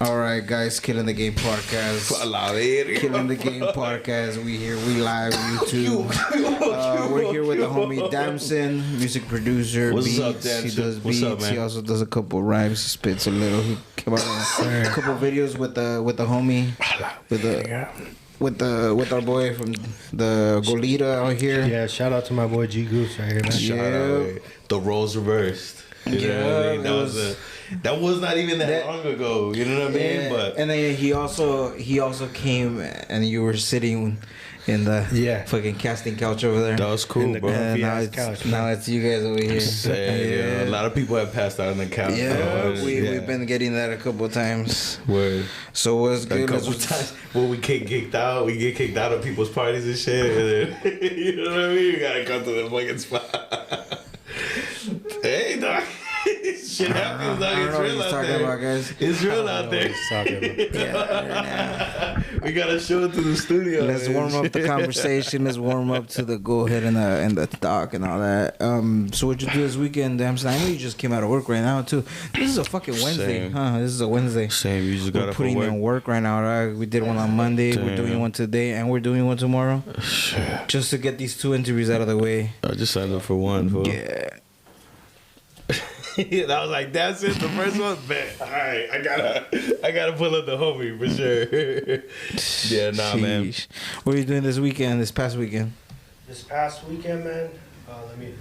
All right, guys, Killing the Game podcast. Killing the Game podcast. We here, we live YouTube. We're here with the homie Damson, music producer. What's beats. up, Damson? He does What's beats. up, man? He also does a couple rhymes. He spits a little. He came out on a couple videos with the homie, with our boy from the Goleta out here. Yeah, shout out to my boy G Goose right here, man. Shout out. The roles reversed. You know what I mean? That was not even that long ago. You know what I mean? But and then he also came and you were sitting in the fucking casting couch over there. that was cool, bro. And now it's you guys over here. Yeah. A lot of people have passed out on the couch. Yeah, we've been getting that a couple of times. Word. So what's good? A couple times when we get kicked out, of people's parties and shit. And then, you know what I mean? You gotta come to the fucking spot. Hey, dog. Shit happens, dog. It's real out there. Guys. It's real out there. We gotta show it to the studio. Let's warm up the conversation. Let's warm up to the go ahead and the talk and all that. So what'd you do this weekend, Damson? I know you just came out of work right now too. This is a fucking Wednesday, Same. huh? This is a Wednesday. Same. You just gotta putting in work right now. Right? We did one on Monday. Damn. We're doing one today, and we're doing one tomorrow. Sure. Just to get these two interviews out of the way. I just signed up for one. Fool. Yeah. And I was like, that's it, the first one? Bet. All right, I gotta pull up the homie for sure. Yeah, nah, man. What are you doing this past weekend? This past weekend, man. Let me.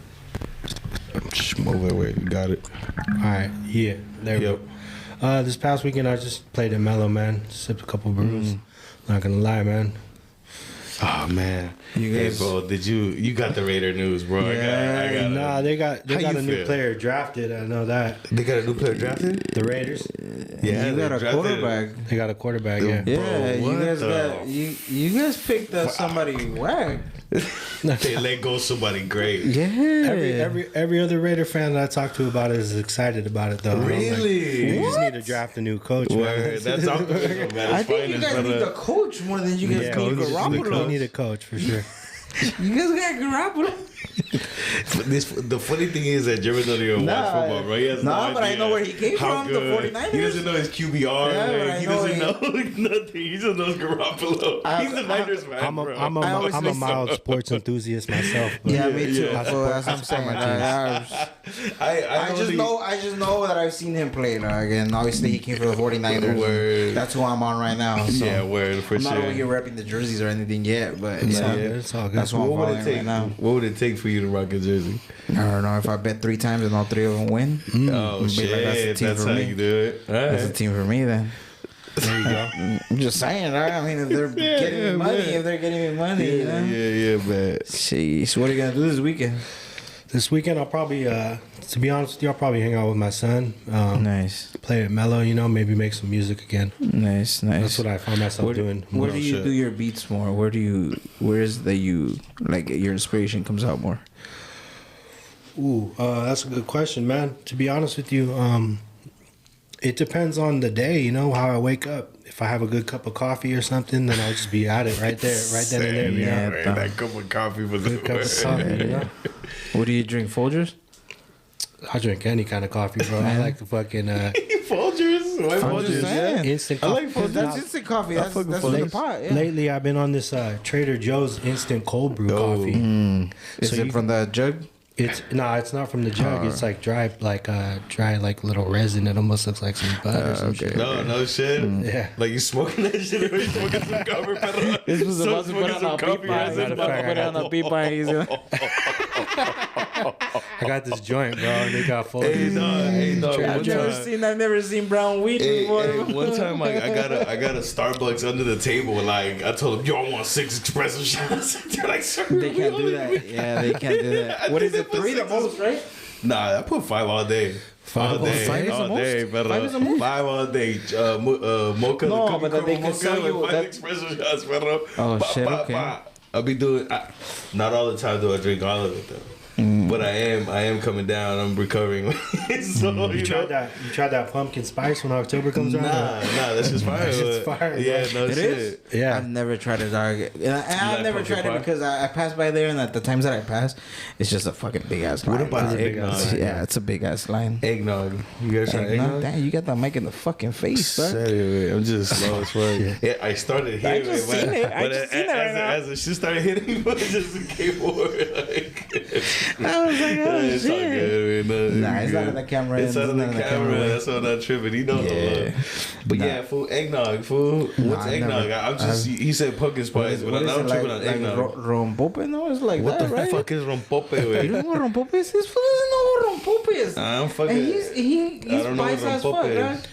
Just move it away. You got it. All right, yeah, there we go. This past weekend, I just played at Mellow, man. Sipped a couple brews. Not gonna lie, man. Oh man, you guys, hey, bro, did you got the Raider news, bro? Yeah, I they got a new feel? player drafted. I know that. They got a new player drafted. The Raiders. Yeah, you got a quarterback. They got a quarterback. Yeah. Yeah, bro, you guys you guys picked up somebody whack. They let go somebody great. Yeah. Every other Raider fan that I talk to about it is excited about it though. Really? You just need to draft a new coach. Word. That's all. I think you guys need the coach more than you guys need Garoppolo. You need a coach for sure. You guys got Garoppolo. The funny thing is that Jeremy doesn't even watch football, bro. He has no idea but I know where he came from, the 49ers. He doesn't know his QBR. He doesn't know nothing. He just knows Garoppolo. He's the Niners fan, I'm a mild sports enthusiast myself. Yeah, me too. That's what I'm saying. I just know that I've seen him play. Again, obviously he came from the 49ers. Word. That's who I'm on right now. So yeah, word for sure. I'm not over here repping the jerseys or anything yet, but it's all good. That's what I'm following right now. What would it take for you to rock a jersey? I don't know. If I bet 3 times and all 3 of them win. Oh shit, that's how you do it. That's a team for me then. There you go. I'm just saying, right? I mean, if they're getting me money, Yeah, man. Jeez, what are you gonna do this weekend? This weekend, I'll probably, to be honest with you, I'll probably hang out with my son. Nice. Play at Mellow, maybe make some music again. Nice. That's what I find myself doing. Where do you do your beats more? Where is that you, like, your inspiration comes out more? Ooh, that's a good question, man. To be honest with you, it depends on the day, how I wake up. If I have a good cup of coffee or something, then I'll just be at it right there, right then and there. Yeah, man, that cup of coffee was good cup of coffee, What do you drink, Folgers? I drink any kind of coffee, bro. I like the fucking Folgers. Why Folgers? Yeah. Instant I coffee. like Folgers. That's instant coffee. That's in the pot. Yeah. Lately, I've been on this Trader Joe's instant cold brew coffee. Is it from the jug? It's not from the jug. It's like dry little resin. It almost looks like some butter or some shit. No shit. Yeah, like you smoking that shit or you smoking some coffee, pero this was about to put on a beep line. I got this joint, bro. And they got full. Hey, dog. I've never seen brown weed before. One time I got a Starbucks under the table. Like I told them, yo, I want 6 espresso shots. They're like, sir, they can't do that. Yeah, they can't do that. What is it? 3 the most, right? Nah, I put 5 all day. 5 all day, but 5 is the most? 5 all day. Mocha, no, but they can sell you 5 espresso shots, pero. Oh shit! Okay. I'll be doing. Not all the time do I drink all of it though. But I am coming down. I'm recovering. So, You tried that pumpkin spice when October comes around? Nah, that's just fire. It's fire, Yeah, bro. no It shit. is? Yeah. I've never tried it, dog. And I've like never pumpkin tried it pie? because I pass by there, and at the times that I pass, it's just a fucking big ass line. What about dog. eggnog? Yeah, it's a big ass line. Eggnog. You guys try eggnog? Damn, you got that mic in the fucking face, bro. Sorry, I'm just slow as fuck. Yeah, I started here. I just seen it. I just seen it right now. As the shit started hitting, it just came over. Like, I was like, oh it's all shit. good, man. Nah, it's not in the camera. It's not in the camera. That's why I'm not tripping. He knows the love. But yeah, fool, eggnog, fool. What's I eggnog? never- I'm just. He said pumpkin spice, but I'm not tripping on eggnog. Rompope? No, it's like What that, the right? fuck is rompope, You güey? don't know what rompope is? This fool doesn't know what rompope is. I'm fucking. And he's I don't know what spice as fuck, rompope right? is.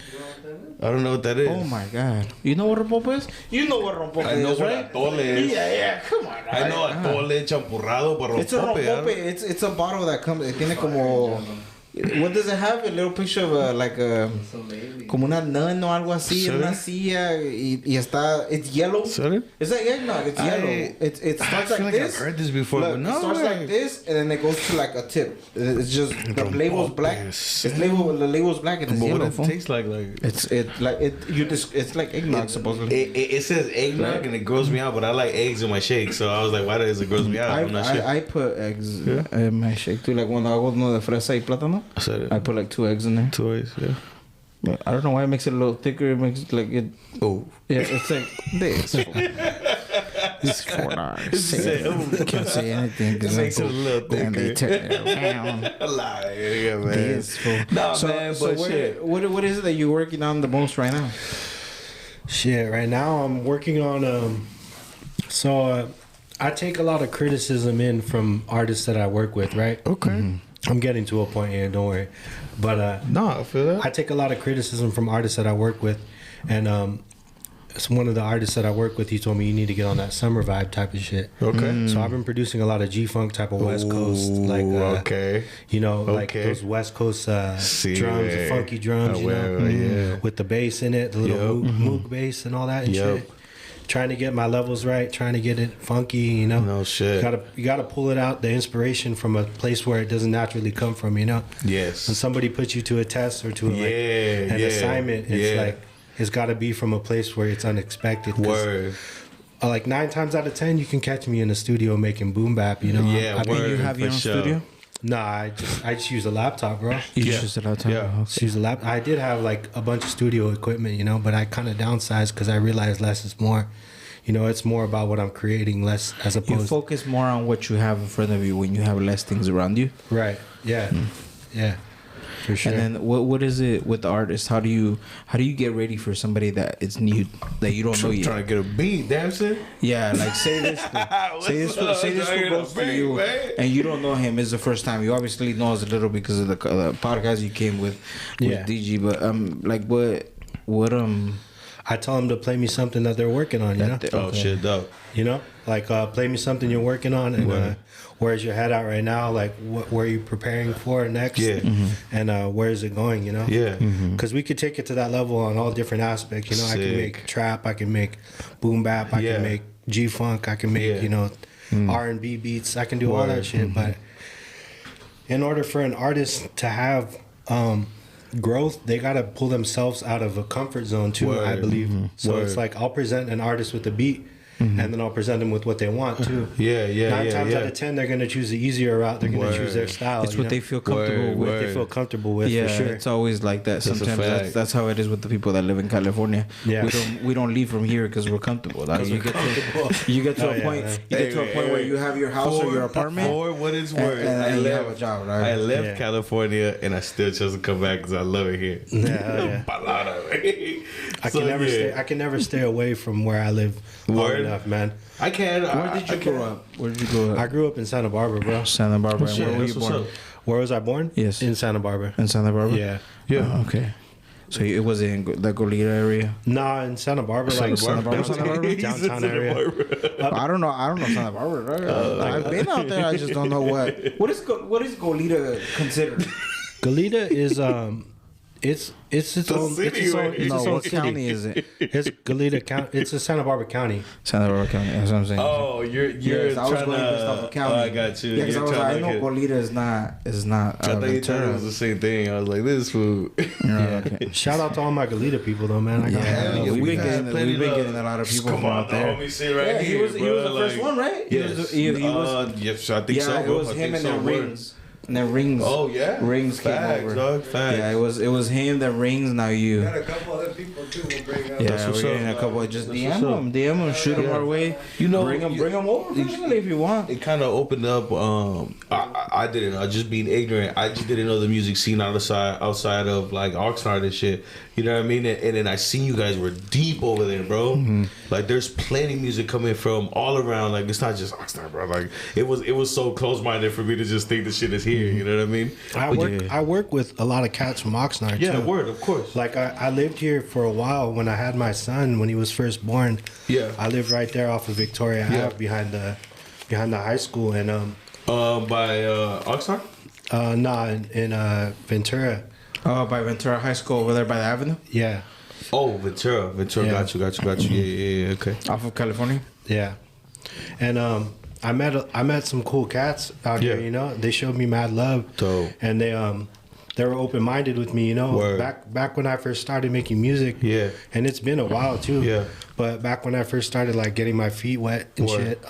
I don't know what that is. Oh my god. You know what rompope is? You know what rompope I know is, what right? atole is. Yeah, come on. I know atole champurrado, but It's a rompope. rompope. It's a bottle that comes. Tiene como. What does it have? A little picture of like a. Como una nun o algo así en una silla y está. It's yellow. Sorry? It's like eggnog. It's yellow. It starts I feel like like this. I've heard this before, Look, but no it starts way. like this and then it goes to like a tip. It's just the label's black. Rompopes. The label's black and it's But what yellow. it fool. tastes like? It's like eggnog supposedly. It says eggnog and it grows me out, but I like eggs in my shake, so I was like, why does it grows me out? I'm not sure. I put eggs in my shake too. Like when I hago uno de fresa y plátano, I said it. I put like 2 eggs in there. Toys, yeah. But I don't know why it makes it a little thicker. It makes it like it. Oh. Yeah, it's like this. It's 4 hours. Can't say anything. It makes it a little Then they thicker. turn it around. I lie, yeah, man. This fool. Nah, man, but shit. What is it that you're working on the most right now? Shit, right now I'm working on I take a lot of criticism in from artists that I work with, right? Okay. I'm getting to a point here, don't worry. But No, I feel that. I take a lot of criticism from artists that I work with, and it's one of the artists that I work with. He told me you need to get on that summer vibe type of shit. Okay. So I've been producing a lot of G-funk type of West Coast, like okay. you know, like Okay. those West Coast See, drums, the funky drums, you know, yeah. with the bass in it, the little moog bass and all that and shit. Trying to get my levels right, trying to get it funky, you know. No shit. You gotta pull it out, the inspiration from a place where it doesn't naturally come from, you know. Yes. When somebody puts you to a test or to an assignment, it's like it's got to be from a place where it's unexpected. 'Cause, Word. like 9 times out of 10, you can catch me in the studio making boom bap, you know. Yeah, I mean, word. You have your for own sure. studio? Nah, I just use a laptop, bro. You Yeah. just allowed time. Yeah. Just use a laptop. I did have like a bunch of studio equipment, you know, but I kind of downsized because I realized less is more. You know, it's more about what I'm creating, less as You opposed. focus more on what you have in front of you when you have less things around you. Right. Yeah. Yeah. For sure. And then what is it with the artist? How do you get ready for somebody that is new that you don't know yet? Trying to get a beat, damn shit. Yeah, like say this fool goes to you and you don't know him. It's the first time. You obviously know us a little because of the podcast you came with DG. But like what I tell them to play me something that they're working on, you know? Oh shit, dope. You know? Like, play me something you're working on and where's your head at right now? Like, where are you preparing for next? Yeah. And where is it going, you know? Yeah. Because we could take it to that level on all different aspects. You know, I can Sick. make trap, I can make boom bap, I can make G-funk, I can make, you know, R&B beats. I can do all that shit. But in order for an artist to have growth, they gotta pull themselves out of a comfort zone too. I believe. So it's like I'll present an artist with a beat, and then I'll present them with what they want too. 9 times out of 10, they're gonna choose the easier route. They're gonna choose their style. it's what they feel comfortable with. What they feel comfortable with. Yeah, for sure. it's always like that. That's a Sometimes fact. that's how it is with the people that live in California. Yeah. We don't leave from here because we're comfortable. Like, you get to a point. man. You get to a point where you have your house or your apartment. For what it's worth, and you have a job, right? I left California and I still chose to come back because I love it here. Palada, right? I can never stay away from where I live long enough, man. I can. Where did you grow up? Where did you grow up? I grew up in Santa Barbara, bro. Santa Barbara. Shit, Where were you that's what's born? up. Where was I born? Yes. In Santa Barbara. In Santa Barbara. Yeah. Yeah. Oh, okay. So it was in the Goleta area. Nah, in Santa Barbara, like Santa Barbara? downtown area. I don't know Santa Barbara. Right? I've been out there. I just don't know what is Goleta considered. Goleta is It's its own. city, It's its own. right? It's No, its own what city. county is it? It's Goleta County. It's in Santa Barbara County. Santa Barbara County. That's what I'm saying. Oh, you're Yes, I was trying going based off to. of county. Oh, I got you. Yeah, because I You're was like, I trying know to Goleta is not. I thought you thought it was the same thing. I was like, this food. Yeah. Okay. Shout out to all my Goleta people though, man. I got Yeah, yeah, we've we been had getting plenty a lot of people Come from on, out there. homie, sit right Yeah, here, he was the first one, right? Yes. He was, Yes, I think yeah, so. it Bro. was I him think and so, the bro. rings. And the rings. Oh yeah, Rings facts, came over. dog. Facts. Yeah, it was him, the rings. Now you. Got a couple other people too. We'll bring up. Yeah, That's we're what's getting up, a couple. man. Just That's DM what's them, shoot them Yeah. our way. You know, bring them over personally if you want. It kind of opened up. I didn't know. Just being ignorant. I just didn't know the music scene outside of like Oxnard and shit. You know what I mean? And then I seen you guys were deep over there, bro. Like there's plenty of music coming from all around. Like it's not just Oxnard, bro. Like it was so close minded for me to just think the shit is here. You know what I mean? I work with a lot of cats from Oxnard Yeah, too. word, of course. Like I lived here for a while when I had my son when he was first born. Yeah. I lived right there off of Victoria Yeah. Ave behind the high school and By Oxnard. in Ventura. Oh, by Ventura High School over there by the Avenue, Yeah. Oh, Ventura. Yeah. Got you. Yeah. Okay. off of California. Yeah. And I met some cool cats out Yeah. here, you know. They showed me mad love. Dope. And they were open minded with me, you know. Word. Back when I first started making music. Yeah. And it's been a while too. Yeah. But back when I first started like getting my feet wet and Word. shit,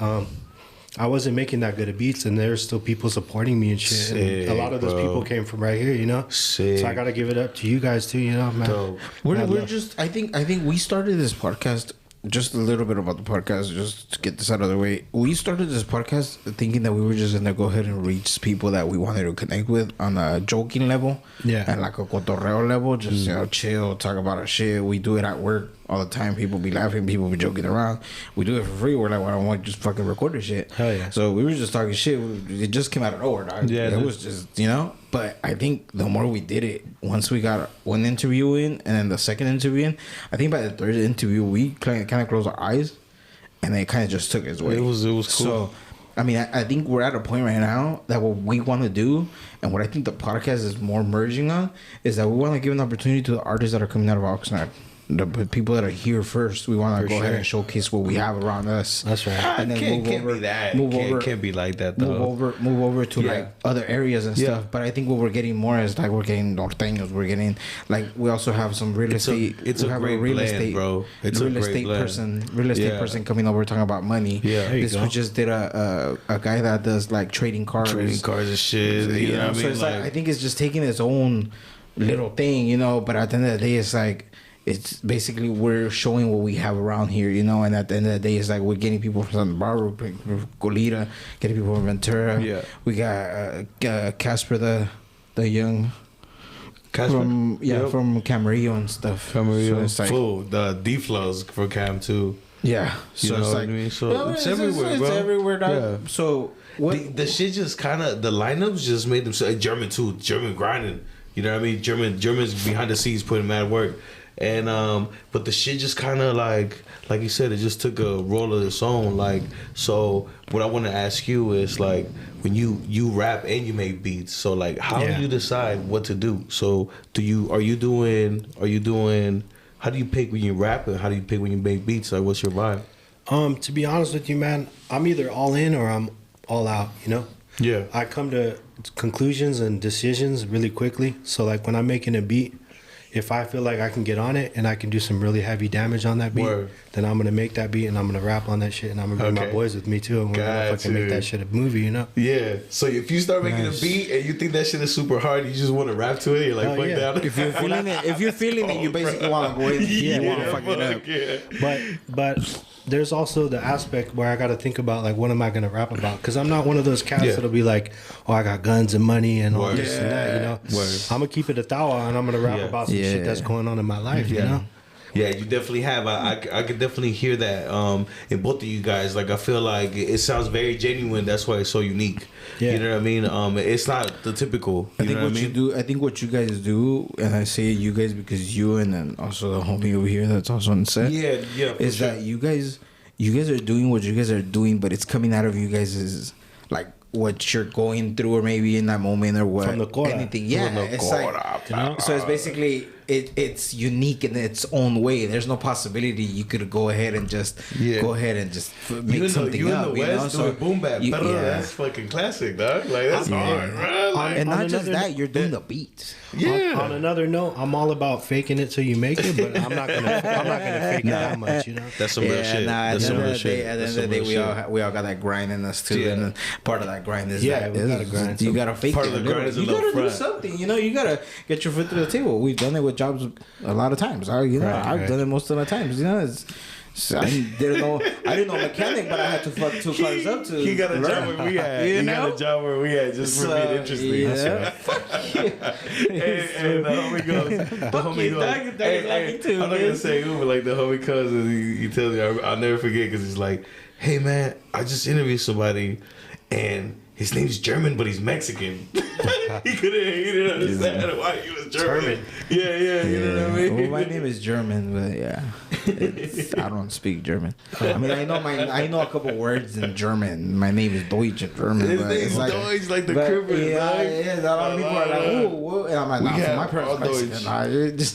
I wasn't making that good of beats and there's still people supporting me and shit. Sick, and a lot of those bro. people came from right here, you know. Sick. So I gotta give it up to you guys too, you know, man. Dope. We're love. just. I think we started this podcast. Just a little bit about the podcast, just to get this out of the way. We started this podcast thinking that we were just gonna go ahead and reach people that we wanted to connect with on a joking level, Yeah. and like a cotorreo level, just you know, chill, talk about our shit. We do it at work all the time. People be laughing, people be joking around. We do it for free. We're like, why don't we just fucking record this shit? Hell yeah. So we were just talking shit. It just came out of nowhere, dog. Yeah, it was just But I think the more we did it, once we got one interview in, and then the second interview in, I think by the third interview we kind of closed our eyes, and it kind of just took its way. It was cool. So, I mean, I think we're at a point right now that what we want to do, and what I think the podcast is more merging on, is that we want to give an opportunity to the artists that are coming out of Oxnard. The people that are here first, we want to For go ahead sure. and showcase what we have around us. That's right. And then Can't move over, be that. move over, Can't be like that though. move over to Yeah. like other areas and Yeah. stuff. But I think what we're getting more is like we're getting norteños. We're getting like we also have some real estate. It's we a have great blend, bro. It's a real great estate blend. real estate Yeah. person coming over talking about money. Yeah. There you This go. we just did a guy that does like trading cars. Trading cars and shit. You know what I mean? So it's like I think it's just taking its own little thing, you know. But at the end of the day, it's like. It's basically we're showing what we have around here, you know, and at the end of the day, it's like we're getting people from Santa Barbara, Goleta, getting people from Ventura. Yeah. We got Casper, the young Casper? from Yep. from Camarillo and stuff. Camarillo. So it's like, Full. The D flows for Cam too. yeah. You So know it's what like I mean? So well, it's everywhere, bro. It's everywhere. Dog. Yeah. So what? The shit just kind of the lineups just made them say German too. German grinding. You know what I mean? Germans behind the scenes putting mad work. And but the shit just kind of like you said, it just took a role of its own. Like, so what I want to ask you is like when you rap and you make beats. So like, how Yeah. do you decide what to do? So are you doing? How do you pick when you rap and how do you pick when you make beats? Like, what's your vibe? To be honest with you, man, I'm either all in or I'm all out, you know? Yeah. I come to conclusions and decisions really quickly. So like when I'm making a beat, if I feel like I can get on it and I can do some really heavy damage on that beat, Word. then I'm gonna make that beat and I'm gonna rap on that shit and I'm gonna bring my Okay. boys with me too and we're gonna Got fucking make you. that shit a movie, you know? Yeah. So if you start making Nice. a beat and you think that shit is super hard, you just want to rap to it. You're like, Hell fuck yeah. down. if you're feeling it, you basically want to go in. Yeah, You want to fuck it up. fuck yeah. But there's also the aspect where I got to think about like what am I gonna rap about? Because I'm not one of those cats Yeah. that'll be like, oh, I got guns and money and all Word. this and that. You know, Word. I'm gonna keep it a tawa and I'm gonna rap Yeah. about some shit that's going on in my life. You know, Yeah, you definitely have. I could definitely hear that in both of you guys. Like, I feel like it sounds very genuine. That's why it's so unique. Yeah. You know what I mean? It's not the typical. I You think know what what I you mean? do, I think what you guys do, and I say you guys because you and then also the homie over here that's also on set. Yeah, yeah. for is sure. that you guys are doing what you guys are doing, but it's coming out of you guys is like what you're going through, or maybe in that moment, or what From the Cora. anything. Yeah, it's like, you know. So it's basically it's unique in its own way. There's no possibility you could go ahead and just make something up. You in the West doing boom bap, that's fucking classic, dog. Like that's hard, bro. Like, and not just that, you're doing the beats. Yeah. On another note, I'm all about faking it till you make it, but I'm not gonna fake it that much, you know. That's some real shit. That's some real shit. At the end of the day, we all got that grind in us too, and then part of that grind is we gotta grind. You gotta fake part it. of the grind is you gotta do something. You know, you gotta get your foot to the table. We've done it with jobs a lot of times. I've done it most of the times. You know, I didn't know mechanic, but I had to fuck 2 cars up to. He got a job where we had. He got a job where we had just for being interesting. Yeah. And the homie goes. I'm not gonna say who, but like the homie comes and he tells me, I'll never forget, because he's like, "Hey man, I just interviewed somebody, and his name's German, but he's Mexican." he didn't understand why he was German. Yeah, you know what I mean? Well, my name is German, but I don't speak German. I mean, I know a couple words in German. My name is Deutsch in German. His name's Deutsch, like the Crippers. Yeah, a lot of people are like, "Oh," and I'm like, "Nah, my parents Mexican."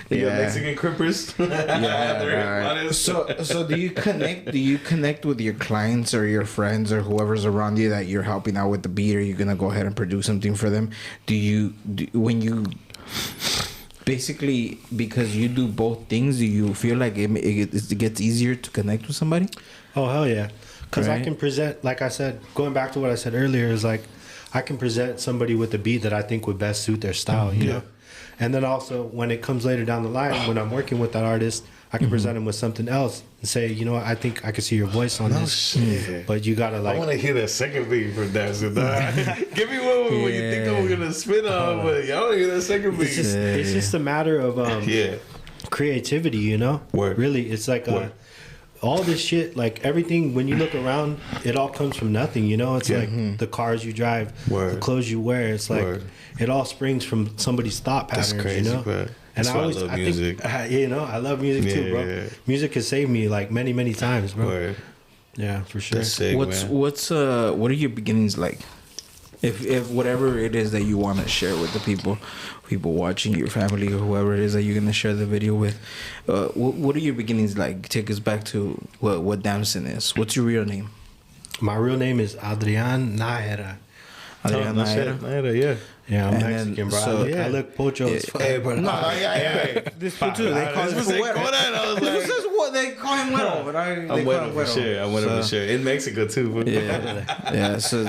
Mexican Crippers. So do you connect with your clients or your friends or whoever's around you that you're helping out with the beat, or you're gonna go ahead and produce something for them? When you basically, because you do both things, do you feel like it gets easier to connect with somebody? Oh hell yeah, because I can present, like I said, going back to what I said earlier, is like I can present somebody with a beat that I think would best suit their style, you know. And then also when it comes later down the line, when I'm working with that artist, I can present him with something else and say, you know what, I think I can see your voice on this. Shit. But you gotta like. I want to hear that second beat from Dancing. Give me one when you think I'm gonna spin on, but y'all want to hear that second beat. It's just a matter of creativity, you know. Word. Really, it's like all this shit, like everything. When you look around, it all comes from nothing, you know. It's like the cars you drive, the clothes you wear. It's like it all springs from somebody's thought patterns. That's crazy, you know? bro. And I love music. You know, I love music too, bro. Yeah. Music has saved me like many times, bro. Word. Yeah, for sure. That's sick, what are your beginnings like? If whatever it is that you want to share with the people watching, your family or whoever it is that you're gonna share the video with, what are your beginnings like? Take us back to what Damson is. What's your real name? My real name is Adrian Nájera. Adrian Nájera, yeah. Yeah, I'm Mexican, bro. So, I look pocho as fuck. Hey, but this too. They call him Güero. This is what they call him Güero, but I'm Güero for sure. I'm Güero for sure. In Mexico too. But Yeah. So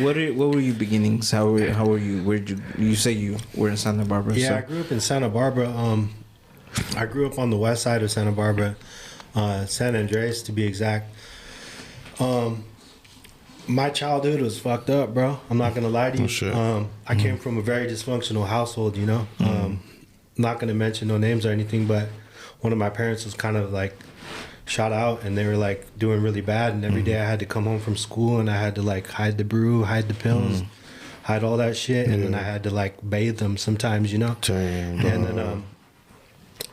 what were your beginnings? How were you? Where'd you say you were in Santa Barbara? Yeah, I grew up in Santa Barbara. I grew up on the west side of Santa Barbara, San Andres to be exact. My childhood was fucked up, bro. I'm not gonna lie to you. Sure. I came from a very dysfunctional household, you know. Not gonna mention no names or anything, but one of my parents was kind of like shot out, and they were like doing really bad. And every day I had to come home from school, and I had to like hide the brew, hide the pills, hide all that shit, and then I had to like bathe them sometimes, you know. Damn, and then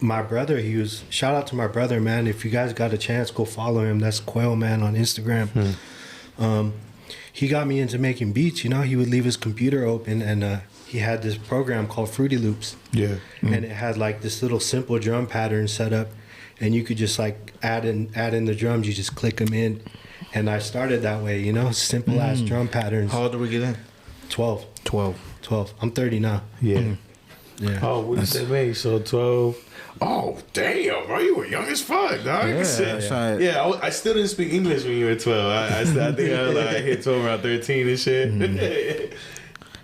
my brother, shout out to my brother, man. If you guys got a chance, go follow him. That's Quail Man on Instagram. He got me into making beats, you know. He would leave his computer open, and he had this program called Fruity Loops. Yeah. And it had like this little simple drum pattern set up, and you could just like add in the drums. You just click them in, and I started that way, you know, simple ass drum patterns. How old did we get in? 12. 12. I'm 30 now. Yeah. Yeah. Oh, what did that make? So 12. Oh, damn, bro. You were young as fuck, dog. I still didn't speak English when you were 12. I think I hit 12 around 13 and shit.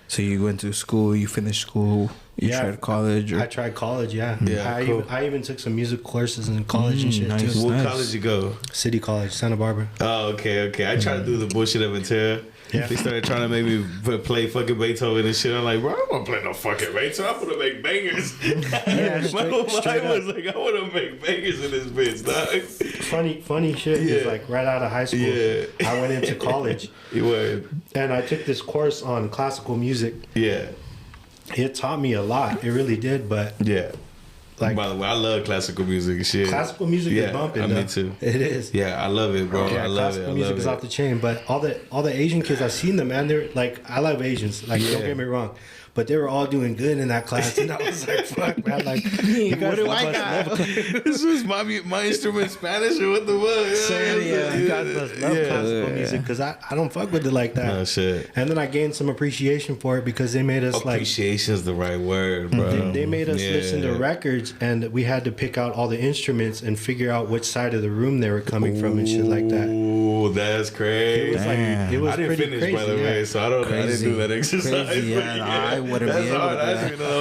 So you went to school, you finished school, you tried college? I tried college, yeah. Cool. I even took some music courses in college and shit, nice. too. What college you go? City College, Santa Barbara. Oh, okay. I tried to do the bullshit of Ventura. Yeah. They started trying to make me play fucking Beethoven and shit. I'm like, bro, I don't want to play no fucking Beethoven. I'm going to make bangers. My whole mind was like, I want to make bangers in this bitch, dog. Funny shit is like right out of high school, I went into college. You would. And I took this course on classical music. Yeah. It taught me a lot. It really did, but Like, by the way, I love classical music and shit. Classical music is bumping. Me too. It is. Yeah, I love it, bro. Yeah, I love classical it. music is off the chain. But all the Asian kids, I've seen them, man. They're like, I love Asians. Like, don't get me wrong. But they were all doing good in that class, and I was like, "Fuck, man! Like, you guys what do I got? This was my instrument Spanish or what the fuck? You guys must love classical music because I don't fuck with it like that. No shit. And then I gained some appreciation for it because they made us appreciation is the right word, bro. They made us listen to records, and we had to pick out all the instruments and figure out which side of the room they were coming from and shit like that. Ooh, that's crazy. It was like it was I didn't pretty finish, crazy, by the way, so I didn't do that exercise. Crazy, I wouldn't be able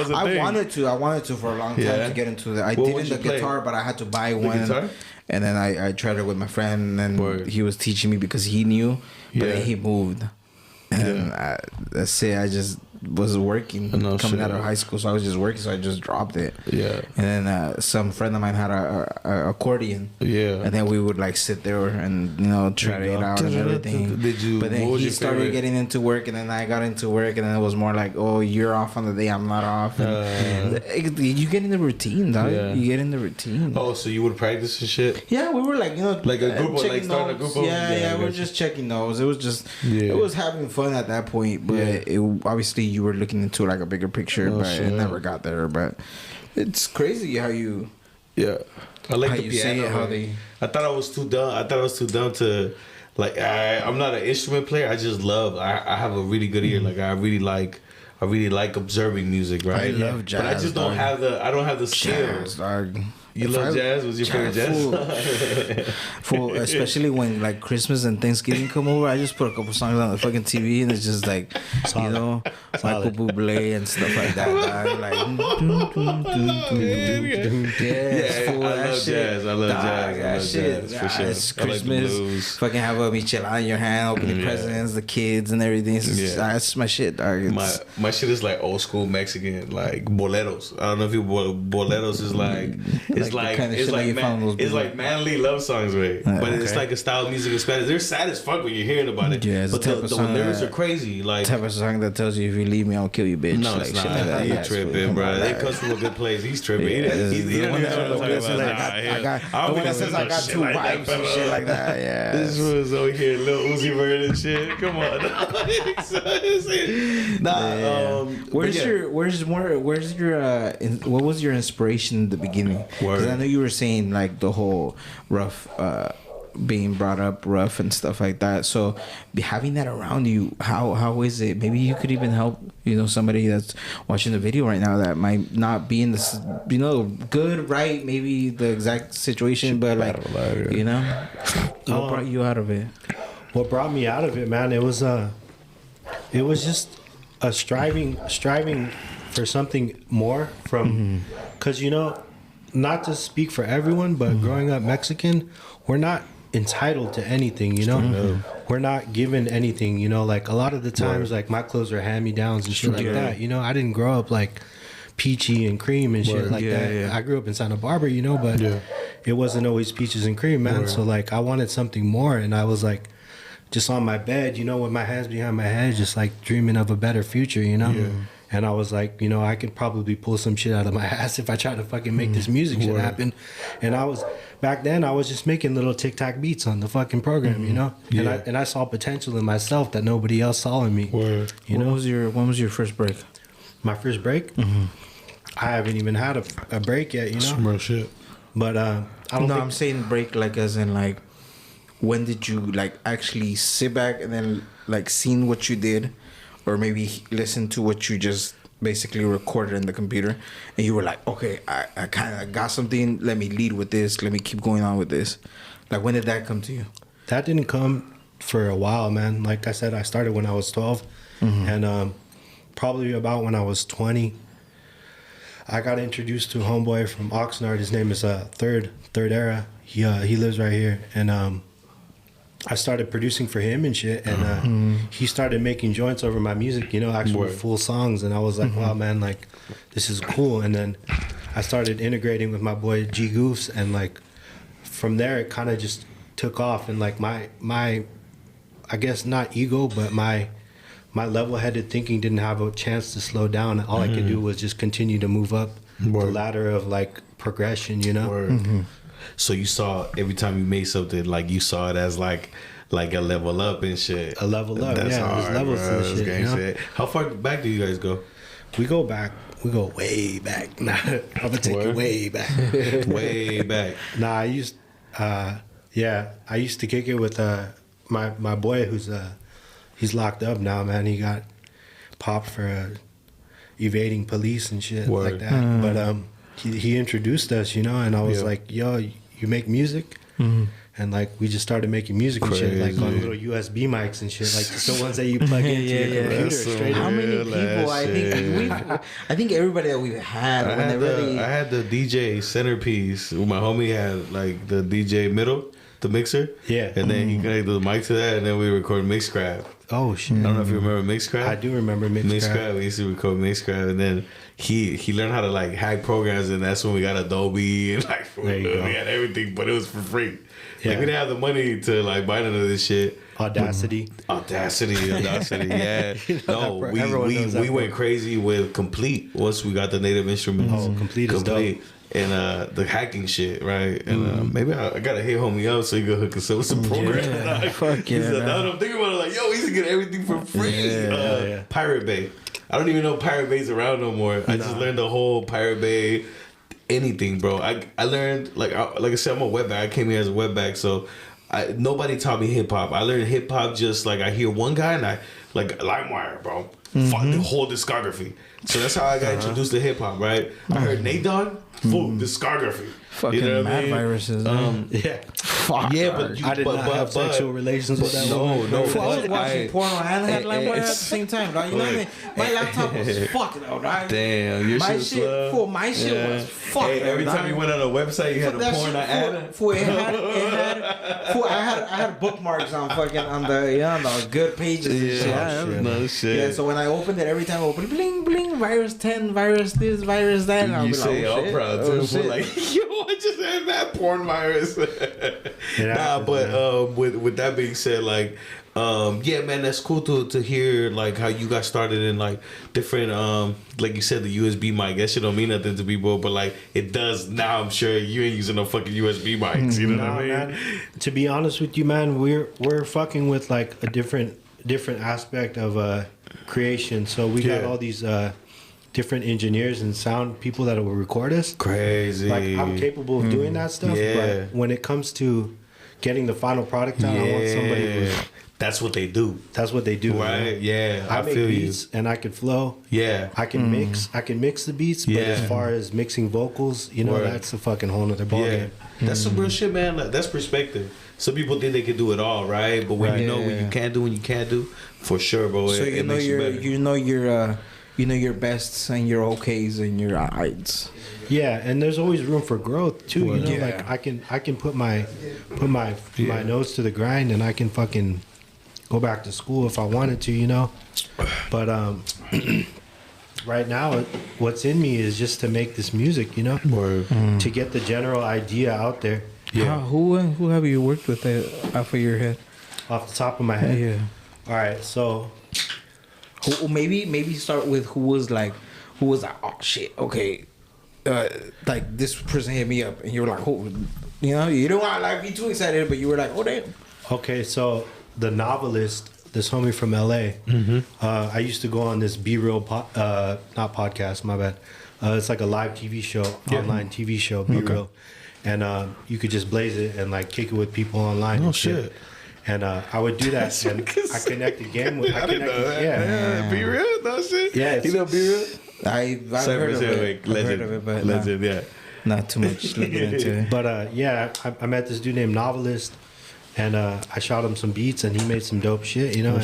to. I wanted to for a long time to get into that. I did the guitar, but I had to buy one. Guitar? And then I tried it with my friend, and then he was teaching me because he knew, but then he moved. And that's it. I just was working coming out of high school, so I was just working, so I just dropped it. Yeah. And then some friend of mine had a accordion. Yeah. And then we would like sit there and try it out and everything. But then he started getting into work, and then I got into work, and then it was more like, oh, you're off on the day I'm not off. You get in the routine, dog. Yeah. You get in the routine. Oh, so you would practice and shit? Yeah, we were like like a group, like starting a group. Yeah, we're just checking those. It was just it was having fun at that point, but it obviously you were looking into like a bigger picture, but it never got there. But it's crazy how you I like the piano. I thought I was too dumb to like. I'm not an instrument player. I just love. I have a really good ear. Like I really like observing music. Right. I love jazz, but I just don't have the skills. Dog. You love jazz? Was your favorite jazz? Especially when like Christmas and Thanksgiving come over, I just put a couple songs on the fucking TV, and it's just like Michael Bublé and stuff like that. Like, I love jazz for sure. It's Christmas. Fucking have a michelada in your hand, opening presents, the kids and everything. That's my shit, dog. My shit is like old school Mexican, like boleros. I don't know if boleros is like. It's like manly love songs, right? But it's like a style of music in Spanish. They're sad as fuck when you're hearing about it. Yeah, but the lyrics are crazy. Like type of song that tells you if you leave me, I'll kill you, bitch. No, it's not. You're tripping, bro. It comes from a good place. He's tripping. He don't even know what I'm talking about. The one that says I got two wives and shit like that. Yeah. This was over here, Lil Uzi Vert and shit. Come on. What was your inspiration in the beginning? Because I know you were saying like the whole rough being brought up rough and stuff like that. So having that around you, how is it? Maybe you could even help somebody that's watching the video right now that might not be in this good, right, maybe the exact situation, but like what brought you out of it? What brought me out of it, man, it was just a striving for something more from because not to speak for everyone, but growing up Mexican, we're not entitled to anything, We're not given anything, like a lot of the times, like my clothes are hand-me-downs and shit like that, I didn't grow up like peachy and cream and shit like that. Yeah. I grew up in Santa Barbara, but it wasn't always peaches and cream, man. So like I wanted something more, and I was like just on my bed, with my hands behind my head, just like dreaming of a better future, And I was like, I could probably pull some shit out of my ass if I tried to fucking make this music shit happen. And back then I was just making little tic-tac beats on the fucking program, And I saw potential in myself that nobody else saw in me. When was your first break? My first break? I haven't even had a break yet, Some real shit. But I'm saying break like as in like, when did you like actually sit back and then like seen what you did? Or maybe listen to what you just basically recorded in the computer, and you were like, okay, I kind of got something. Let me lead with this. Let me keep going on with this. Like, when did that come to you? That didn't come for a while, man. Like I said, I started when I was 12, and probably about when I was 20, I got introduced to a homeboy from Oxnard. His name is Third Era. He lives right here, and I started producing for him and shit, and he started making joints over my music, actual full songs, and I was like, wow, man, like, this is cool. And then I started integrating with my boy G Goofs, and like from there it kind of just took off, and like my I guess not ego, but my level-headed thinking didn't have a chance to slow down. All I could do was just continue to move up ladder of like progression, you know. Mm-hmm. So you saw every time you made something, like you saw it as like a level up and shit. A level up, That's yeah. hard, There's levels bro. to That's the shit, you know? shit. How far back do you guys go? We go way back. Nah, I'm gonna take you way back. Way back. Nah, I used to kick it with my boy who's he's locked up now, man. He got popped for evading police and shit like that. But he introduced us, you know, and I was like, yo, you make music? And like we just started making music and shit, like on little USB mics and shit, like the ones that you plug into your computer straight. How many people? I think everybody that we've had. I had the DJ centerpiece. My homie had like the DJ middle, the mixer. Yeah. And then he connected the mic to that, and then we recorded Mixcraft. Oh shit! I don't know if you remember Mixcraft. I do remember Mixcraft. We used to record Mixcraft, and then he learned how to like hack programs, and that's when we got Adobe and like we had everything, but it was for free. Yeah. Like we didn't have the money to like buy none of this shit. Audacity. Yeah. No, we went crazy with Complete once we got the native instruments. Oh, Complete is dope. And the hacking shit, right? And maybe I gotta hit homie up so you can hook us up with some programs. Yeah, fuck yeah. Now that I'm thinking about it, like, yo, we used to get everything for free. Pirate Bay. I don't even know Pirate Bay's around no more. I just learned the whole Pirate Bay, anything, bro. I learned, like I said, I'm a webback. I came here as a webback, so nobody taught me hip hop. I learned hip hop just like I hear one guy and I like LimeWire, bro. Fuck the whole discography. So that's how I got introduced to hip hop, right? I heard Nate Dogg, full discography. Fucking you know mad viruses. Yeah. Fuck. Yeah, but I did not have sexual relations with that woman. No. I was watching porno and had LimeWire at the same time, dog. You know what I mean? My laptop was fucked out, dog. Damn, your My shit shit, fool, my shit was fucked. Hey, every time you went on a website, you had a porn ad. I had bookmarks on the good pages and shit. Yeah, so when I opened it, every time I opened, bling bling, virus 10, virus this, virus that, and I'll be like, oh shit, proud too. Like, yo, I just had that porn virus. With that being said, like, yeah, man, that's cool to hear like how you got started in like different like you said, the USB mic. That shit don't mean nothing to people, but like it does now. I'm sure you ain't using no fucking USB mics. You know what I mean? Man, to be honest with you, man, we're fucking with like a different aspect of creation. So we got all these different engineers and sound people that will record us. Crazy. Like I'm capable of doing that stuff, but when it comes to getting the final product out, I want somebody who's that's what they do. That's what they do, right? Man. Yeah, I make feel beats you. and I can flow. Yeah, I can mix. I can mix the beats, but as far as mixing vocals, you know, that's a fucking whole nother ballgame. That's some real shit, man. Like, that's perspective. Some people think they can do it all, right? But when you know what you can do and you can't do, for sure, bro. So it makes you better. you know your bests and your okays and your ides. Yeah, and there's always room for growth too. You know, like I can put my nose to the grind and I can fucking go back to school if I wanted to, you know. But right now, what's in me is just to make this music, you know, to get the general idea out there. Yeah. Who have you worked with off of your head? Off the top of my head. Yeah. All right, so maybe start with who was like, oh shit, okay, like this person hit me up and you were like, oh, you know, you don't want to like be too excited, but you were like, oh damn. Okay, so the novelist, this homie from LA, I used to go on this B-Real not podcast, my bad. It's like a live TV show, online TV show, B-Real, and you could just blaze it and like kick it with people online. Oh shit. And I would do that, and I connected game with. I didn't know that. B-Real, no shit. Yeah, you know B-Real. I've heard of it. Legend, I've heard of it, but legend, not too much looking into it. But yeah, I met this dude named Novelist, and I shot him some beats, and he made some dope shit, you know.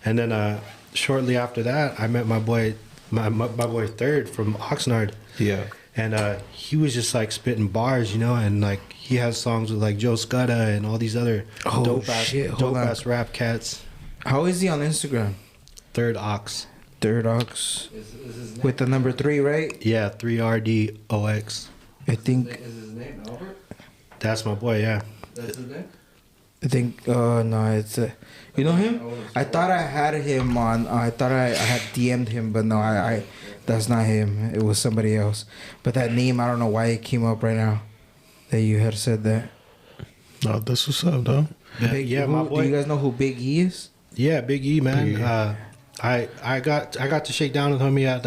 And then shortly after that, I met my boy Third from Oxnard. Yeah. And he was just like spitting bars, you know, and like he has songs with like Joe Scudda and all these other dope ass rap cats. How is he on Instagram? Third Ox. Is with the number 3, right? Yeah, 3RDOX. I think. Is his name Albert? That's my boy, yeah. That's his name? I think. No, it's. You know him? I thought I had him on. I thought I had DM'd him, but no, I. That's not him. It was somebody else. But that name, I don't know why it came up right now. That you had said that. No, that's what's up, though. My boy. Do you guys know who Big E is? Yeah, Big E, man. I got to shake down with homie at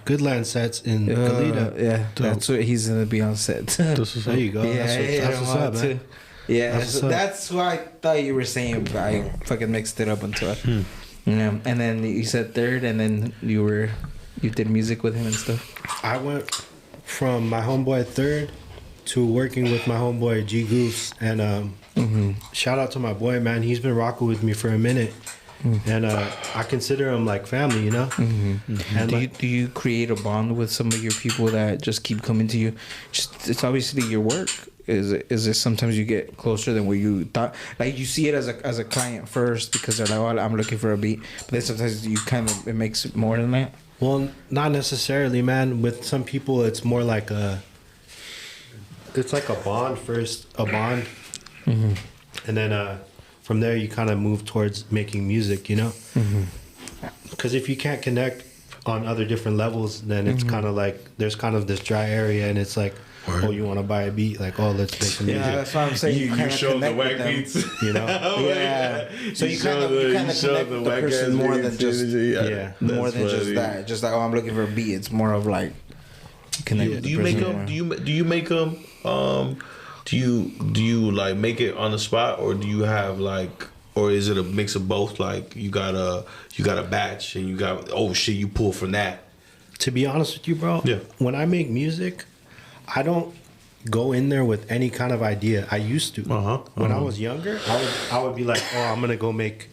Goodland sets in Goleta. Yeah, that's what he's gonna be on set. There you go. Yeah, that's what's up, man. Yeah, that's what I thought you were saying. But I fucking mixed it up until you know. And then you said third, and then you did music with him and stuff. I went from my homeboy Third to working with my homeboy G Goose, and shout out to my boy, man. He's been rocking with me for a minute. And I consider him like family, you know. And do you create a bond with some of your people that just keep coming to you? It's obviously your work. Is it sometimes you get closer than where you thought? Like you see it as a client first because they're like, oh, I'm looking for a beat. But then sometimes it makes it more than that. Well, not necessarily, man. With some people, it's more like it's like a bond first, and then from there, you kind of move towards making music, you know? Because if you can't connect on other different levels, then it's kind of like there's kind of this dry area, and it's like, oh, you want to buy a beat? Like, oh, let's make some music. Yeah, that's what I'm saying. You show the whack beats, you know? Yeah. So you kind of connect the person more than just more than just that. Just like, oh, I'm looking for a beat. It's more of like connect. With do you make them? Do you make them? Do you like make it on the spot, or do you have like, or is it a mix of both? Like you got a batch and you got, oh shit, you pull from that. To be honest with you, bro, when I make music, I don't go in there with any kind of idea. I used to. When I was younger, I would be like, oh, I'm gonna go make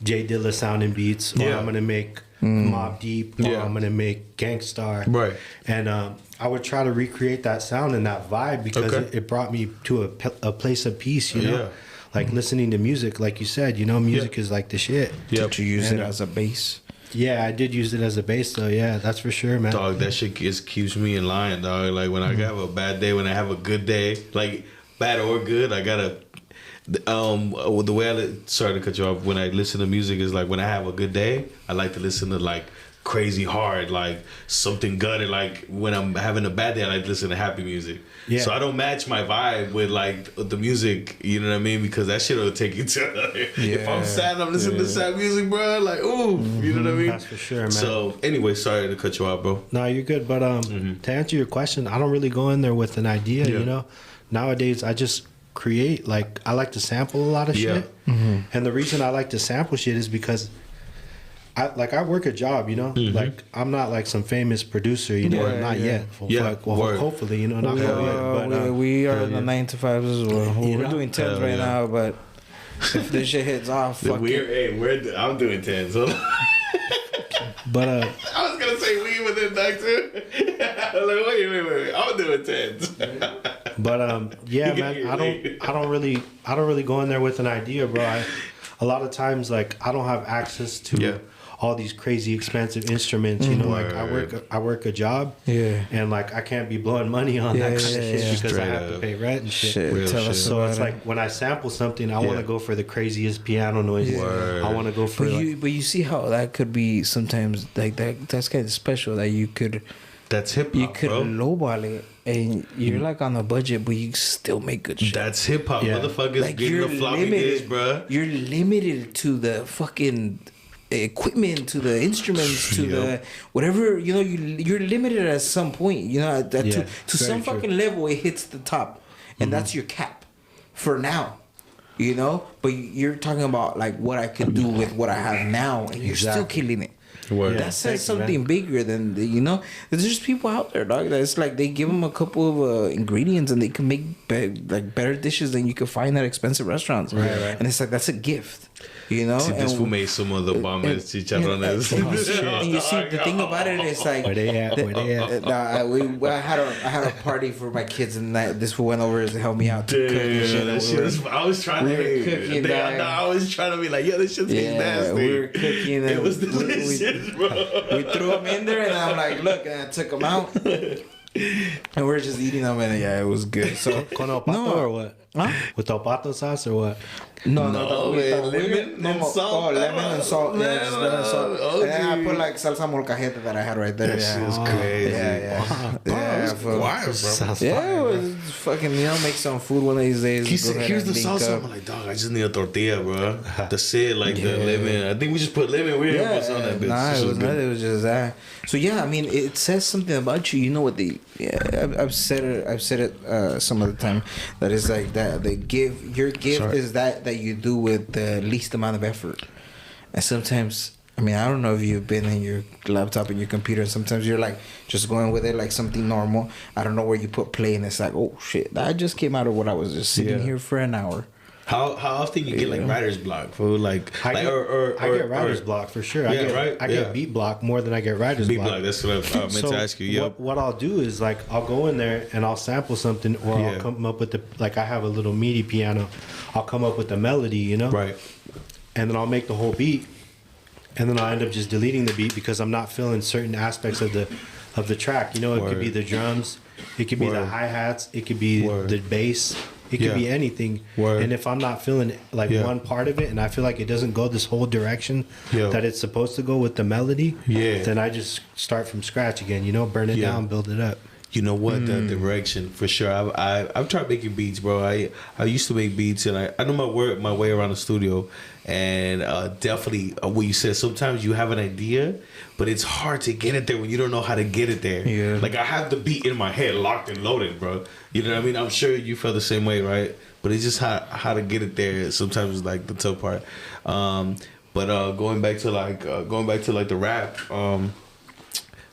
Jay Dilla sounding beats, or I'm gonna make Mobb Deep, or I'm gonna make Gangstar, right? And I would try to recreate that sound and that vibe because it brought me to a place of peace, you know. Like listening to music, like you said, you know, music is like the shit. Did you use it as a bass? Yeah, I did use it as a bass, though. Yeah, that's for sure, man. Dog, that shit just keeps me in line, dog. Like when I have a bad day, when I have a good day, like bad or good, I gotta. The way sorry to cut you off. When I listen to music is like when I have a good day, I like to listen to like crazy hard, like something gutted. Like when I'm having a bad day, I like to listen to happy music. Yeah. So I don't match my vibe with like the music, you know what I mean? Because that shit will take you to. If I'm sad, I'm listening to sad music, bro. Like, ooh, you know what I mean? That's for sure, man. So anyway, sorry to cut you off, bro. No, you're good. But to answer your question, I don't really go in there with an idea. You know, nowadays I just create. Like I like to sample a lot of shit, and the reason I like to sample shit is because I work a job, you know. Like I'm not like some famous producer, you know. Not yet. Well, hopefully, you know. Not yet. But we are in the 9 to 5s as well. We're doing 10s right now, but if this shit hits off, fuck it. I'm doing 10s. So. But I was gonna say we within that too. Like wait. I'm doing 10s. But yeah, man. I don't really go in there with an idea, bro. A lot of times, like I don't have access to all these crazy expensive instruments, you know. Like I work a job, and like I can't be blowing money on that kind of shit because I have to pay rent and shit. So it's like when I sample something, I want to go for the craziest piano noises. I want to go for. But you see how that could be sometimes like that. That's kind of special that you could. That's hip hop. You could lowball it, and you're like on a budget, but you still make good shit. That's hip hop, motherfuckers. Like getting the floppy disk, bro. You're limited to the fucking equipment, to the instruments, to the whatever, you know. You're limited at some point, you know. To some fucking level, it hits the top, and that's your cap for now. You know, but you're talking about like what I could do with what I have now, and you're still killing it. That says something bigger than you know. There's just people out there, dog. That's like they give them a couple of ingredients and they can make better dishes than you can find at expensive restaurants. Right. And it's like that's a gift, you know. See, this fool made some of the bombers chicharrones. And you see, the thing about it is like where they at? I had a party for my kids and this fool went over to help me out to cook and shit. I was trying to. I was trying to be like, this shit's nasty. We were cooking. It was delicious. We threw them in there, and I'm like, look, and I took them out, and we're just eating them, and it was good. So con el pato or what? Huh? Without pato sauce or what? No, lemon and salt. Oh, lemon and salt. Yeah, just lemon and salt. Oh, And then I put like salsa molcajete that I had right there. That shit was crazy. Yeah, Wild, bro. Yeah, it was fucking, make some food one of these days. He said, here's the link salsa. up. I'm like, dog, I just need a tortilla, bro. That's it, like the lemon. I think we just put lemon. We didn't put some on that bitch. Nah, it was nothing. It was just that. So yeah, I mean, it says something about you. You know what they? Yeah, I've said it some of the time. That is like that. Your gift is that you do with the least amount of effort. And sometimes, I mean, I don't know if you've been in your laptop and your computer, and sometimes you're like just going with it like something normal. I don't know where you put play, and it's like, oh shit, that just came out of what I was just sitting here for an hour. How often you get like writer's block, fool? I get writer's block for sure. I get beat block more than I get writer's block. Beat block. That's what I meant to ask you. Yep. What I'll do is like I'll go in there and I'll sample something, or I'll come up with I have a little MIDI piano. I'll come up with the melody, right, and then I'll make the whole beat, and then I'll end up just deleting the beat because I'm not feeling certain aspects of the track. It could be the drums, it could be the hi-hats, it could be the bass. It could be anything. And if I'm not feeling like one part of it and I feel like it doesn't go this whole direction that it's supposed to go with the melody, then I just start from scratch again, burn it down, build it up. You know what? The direction, for sure. I've tried making beats, bro. I used to make beats, and I know my way around the studio. And definitely what you said, sometimes you have an idea, but it's hard to get it there when you don't know how to get it there. Yeah. Like I have the beat in my head locked and loaded, bro. You know what I mean? I'm sure you felt the same way, right? But it's just how to get it there. Sometimes is like the tough part. But going back to the rap.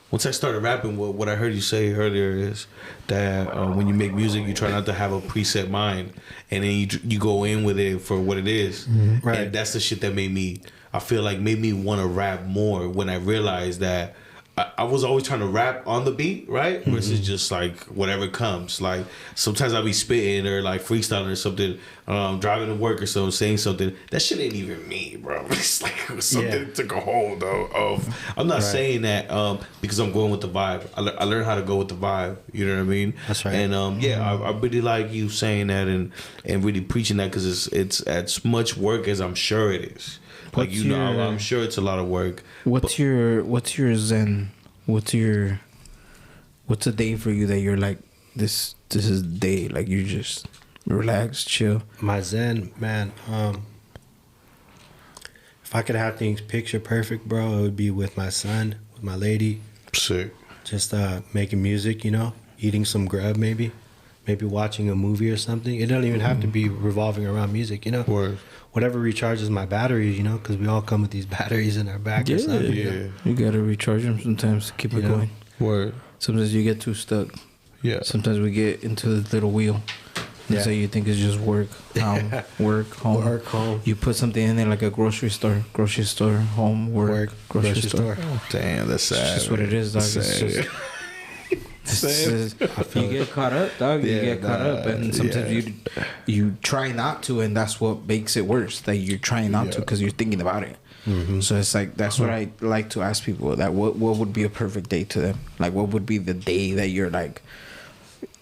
Once I started rapping, what I heard you say earlier is that when you make music, you try not to have a preset mind, and then you go in with it for what it is. Right. And that's the shit that made me want to rap more when I realized that I was always trying to rap on the beat, right? Versus just like whatever comes. Like sometimes I'll be spitting or like freestyling or something, driving to work or so, saying something. That shit ain't even me, bro. It's like something that took a hold of. I'm not saying that because I'm going with the vibe. I learned how to go with the vibe. You know what I mean? That's right. And I really like you saying that and really preaching that because it's as much work as I'm sure it is. Like I'm sure it's a lot of work. What's your zen? What's a day for you that you're like this is the day, like you just relax, chill? My zen, man. If I could have things picture perfect, bro, it would be with my son, with my lady. Sick. Just making music, eating some grub, maybe watching a movie or something. It doesn't even have to be revolving around music, Word. Whatever recharges my batteries, because we all come with these batteries in our back or something. Yeah. You gotta recharge them sometimes to keep it going. Word. Sometimes you get too stuck. Yeah. Sometimes we get into the little wheel. And so you think it's just work, work, home. Work, home. You put something in there like a grocery store, home, work, grocery store. Oh, damn, that's sad. It's just what it is, dog. It's just, you get caught up, dog. You get caught up, and sometimes you try not to, and that's what makes it worse. That you're trying not to because you're thinking about it. So it's like that's what I like to ask people. That what would be a perfect day to them? Like what would be the day that you're like,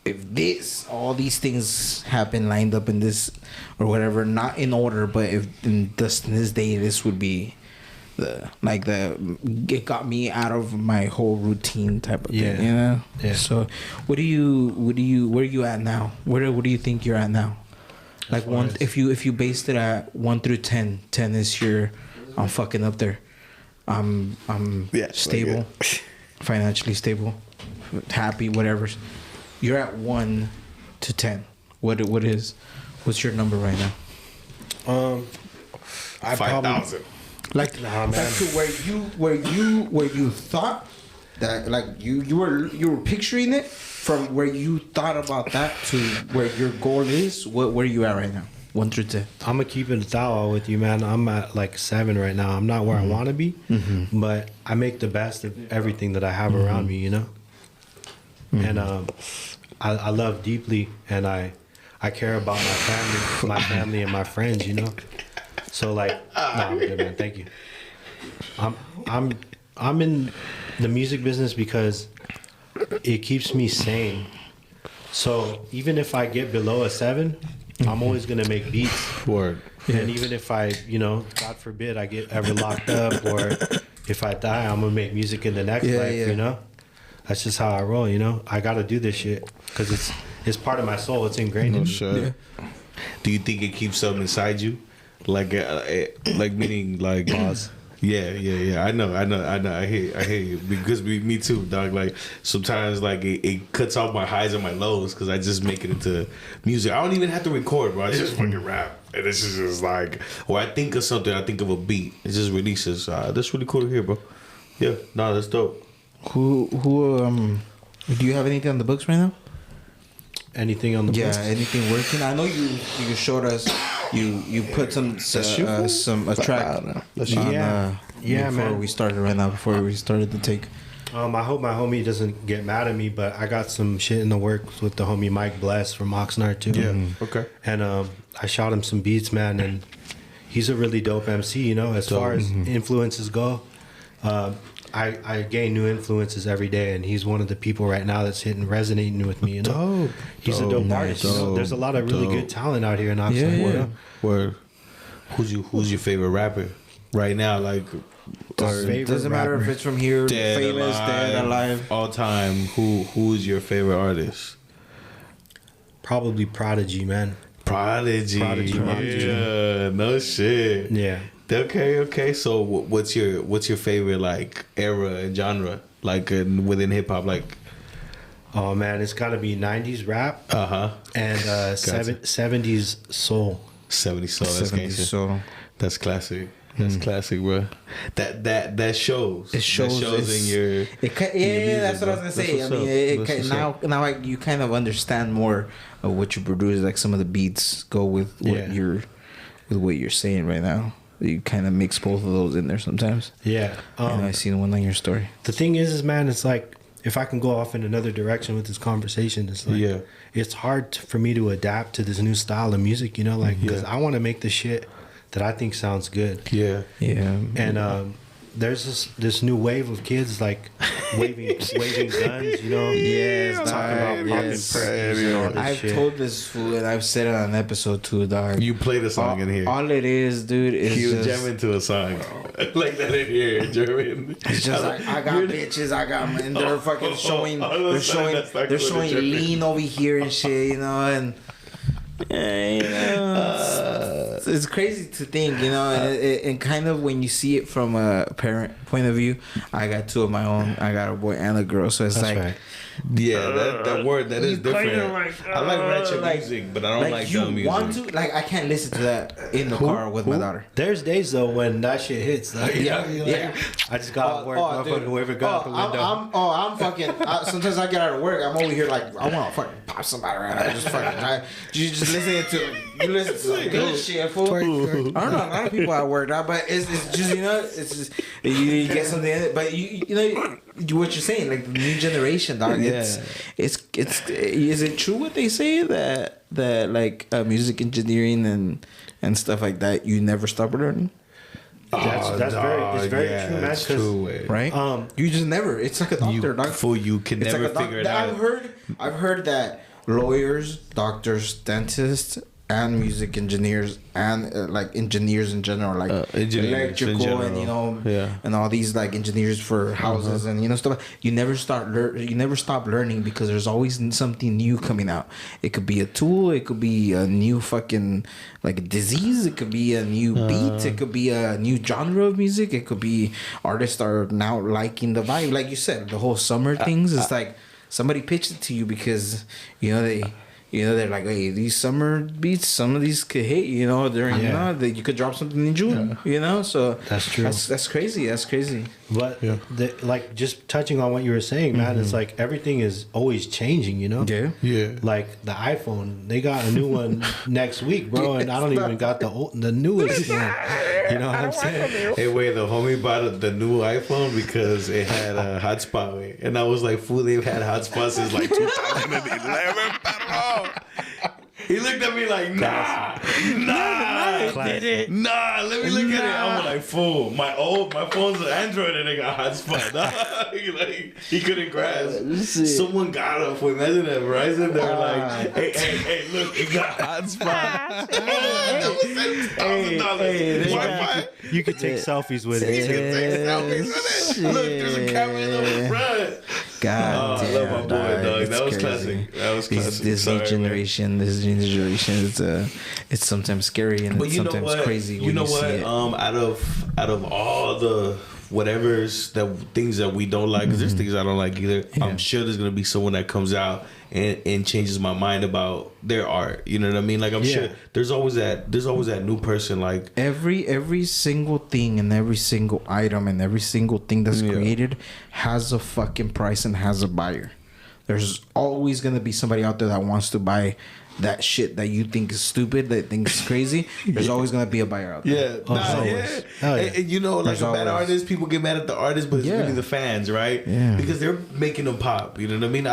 if all these things happen lined up in this or whatever, not in order, but if in this day this would be it got me out of my whole routine type of thing, Yeah. So where are you at now? Where do you think you're at now? Like if you based it at 1 through 10, 10 is I'm fucking up there. I'm stable, financially stable, happy, whatever. You're at 1 to 10. What's your number right now? 5,000. Like to where you thought that, like you were picturing it from where you thought about that to where your goal is. Where you at right now? 1 through 10. I'm gonna keep it thorough with you, man. I'm at like 7 right now. I'm not where I want to be, but I make the best of everything that I have around me, And I love deeply, and I care about my family and my friends, So like, no, I'm good, man. Thank you. I'm in the music business because it keeps me sane. So even if I get below a 7, I'm always gonna make beats. Word. And even if I, God forbid, I get ever locked up, or if I die, I'm gonna make music in the next life. That's just how I roll. I gotta do this shit because it's part of my soul. It's ingrained in me. Sure. Do you think it keeps something inside you, like meaning like boss? Yeah. I know. I hear you because me too, dog. Like sometimes, like it cuts off my highs and my lows because I just make it into music. I don't even have to record, bro. I just fucking rap, and it's just like, or I think of something. I think of a beat. It just releases. That's really cool to hear, bro. Yeah, no, that's dope. Who do you have anything on the books right now? Anything on the books? Yeah, anything working? I know you showed us you put a track on, before we started right now, before we started the take. I hope my homie doesn't get mad at me, but I got some shit in the works with the homie Mike Bless from Oxnard too. Yeah. Okay. And I shot him some beats, man, and he's a really dope MC, as far as influences go. I gain new influences every day, and he's one of the people right now that's resonating with me. Dope. He's a dope artist. There's a lot of really good talent out here in Oxnard. Yeah. Where who's your favorite rapper right now? Like, doesn't matter if it's from here, famous, dead, alive, all time. Who's your favorite artist? Probably Prodigy, man. Prodigy. Yeah, no shit. Yeah. Okay. So, what's your favorite like era and genre like within hip hop? Like, oh man, it's got to be '90s rap. And Gotcha. 70s soul. 70s soul. That's 70s gangster. soul. That's classic. That's classic, bro. That shows. It shows in your. That's what I was gonna say. I mean, now you kind of understand more of what you produce. Like some of the beats go with what you're saying right now. You kind of mix both of those in there sometimes. Yeah. I seen one on your story. The thing is, man, it's like if I can go off in another direction with this conversation, it's like it's hard for me to adapt to this new style of music. Because I want to make the shit that I think sounds good. Yeah. And there's this new wave of kids like waving guns, Yes, talking about popping perks and all this I've shit. told this fool, and I've said it on episode 2, dog. You played a song in here. All it is, dude, is You just jam into a song like that in here, German. it's just like I got bitches, I got men. And they're fucking showing, they're showing lean over here and shit, and. It's crazy to think, and kind of when you see it from a parent point of view. I got 2 of my own. I got a boy and a girl, so it's That's like, right. Yeah, that word that is different. I like ratchet music, but I don't like dumb music. Want to? Like, I can't listen to that in the car with my daughter. There's days though when that shit hits. Like, Yeah. I just got to work. Motherfucking whoever got out the window. I'm fucking. Sometimes I get out of work. I'm over here like I want to fucking pop somebody around. I just fucking try. You just listen to some good shit, fool. I don't know. A lot of people at work, but it's just it's just you get something in it. But you know what you're saying, like the new generation, dog. It's is it true what they say that like music engineering and stuff like that you never stop learning? That's very true, man. It's true, Right? You just never. It's like a doctor, dog. Fool, you can It's never like figure it out. I've heard that lawyers, doctors, dentists, and music engineers and like engineers in general, like electrical and and all these like engineers for houses and stuff. You never stop learning because there's always something new coming out. It could be a tool, it could be a new fucking like a disease, it could be a new beat, it could be a new genre of music, it could be artists are now liking the vibe, like you said, the whole summer things. It's like somebody pitched it to you because they're like, hey, these summer beats, some of these could hit, during, that you could drop something in June, so that's true. That's crazy. That's crazy. But like just touching on what you were saying, man, it's like everything is always changing, Yeah. Like the iPhone, they got a new one next week, bro, and I don't even got the newest one. You know what I'm saying? Hey, wait, the homie bought the new iPhone because it had a hotspot, and I was like, fool, they've had hotspots since like 2011. He looked at me like, nah. Classic. did it. Nah, let me look at it. I'm like, fool. My phone's an Android and they got hotspot. Like, he couldn't grasp. Someone got him. Imagine that Verizon. They were like, hey, look, it got hotspot. $1,000 Wi-Fi. You could take selfies with You it. can take selfies with it. Look, there's a camera in the front. God damn, I love my boy, dog. it's That was crazy. classic. That was classic. This new generation, it's sometimes scary and But it's you know sometimes what? crazy. You when know you see what? it. Out of all the whatever's that things that we don't like, because there's things I don't like either. Yeah. I'm sure there's gonna be someone that comes out and changes my mind about their art. You know what I mean? Like I'm sure there's always that new person. Like Every single thing and every single item and every single thing that's created has a fucking price and has a buyer. There's always gonna be somebody out there that wants to buy that shit that you think is stupid, that thinks is crazy. There's always gonna be a buyer out there. And you know, like There's a bad always. artist, people get mad at the artist, but it's really the fans, right? Yeah. Because they're making them pop. You know what I mean?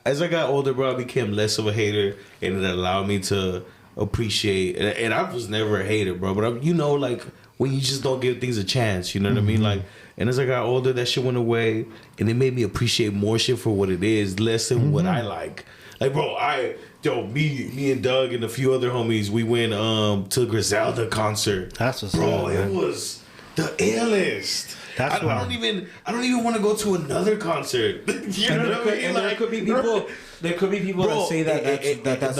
As I got older, bro, I became less of a hater, and it allowed me to appreciate. And I was never a hater, bro. But like when you just don't give things a chance, you know what I mean? Like, and as I got older, that shit went away, and it made me appreciate more shit for what it is, less than what I like. Like, bro, me and Doug and a few other homies, we went to Griselda concert. That's what's bro. up, It man. was the illest. That's I don't even want to go to another concert. You know what I mean? And there could be people. There could be people Bro, that say that's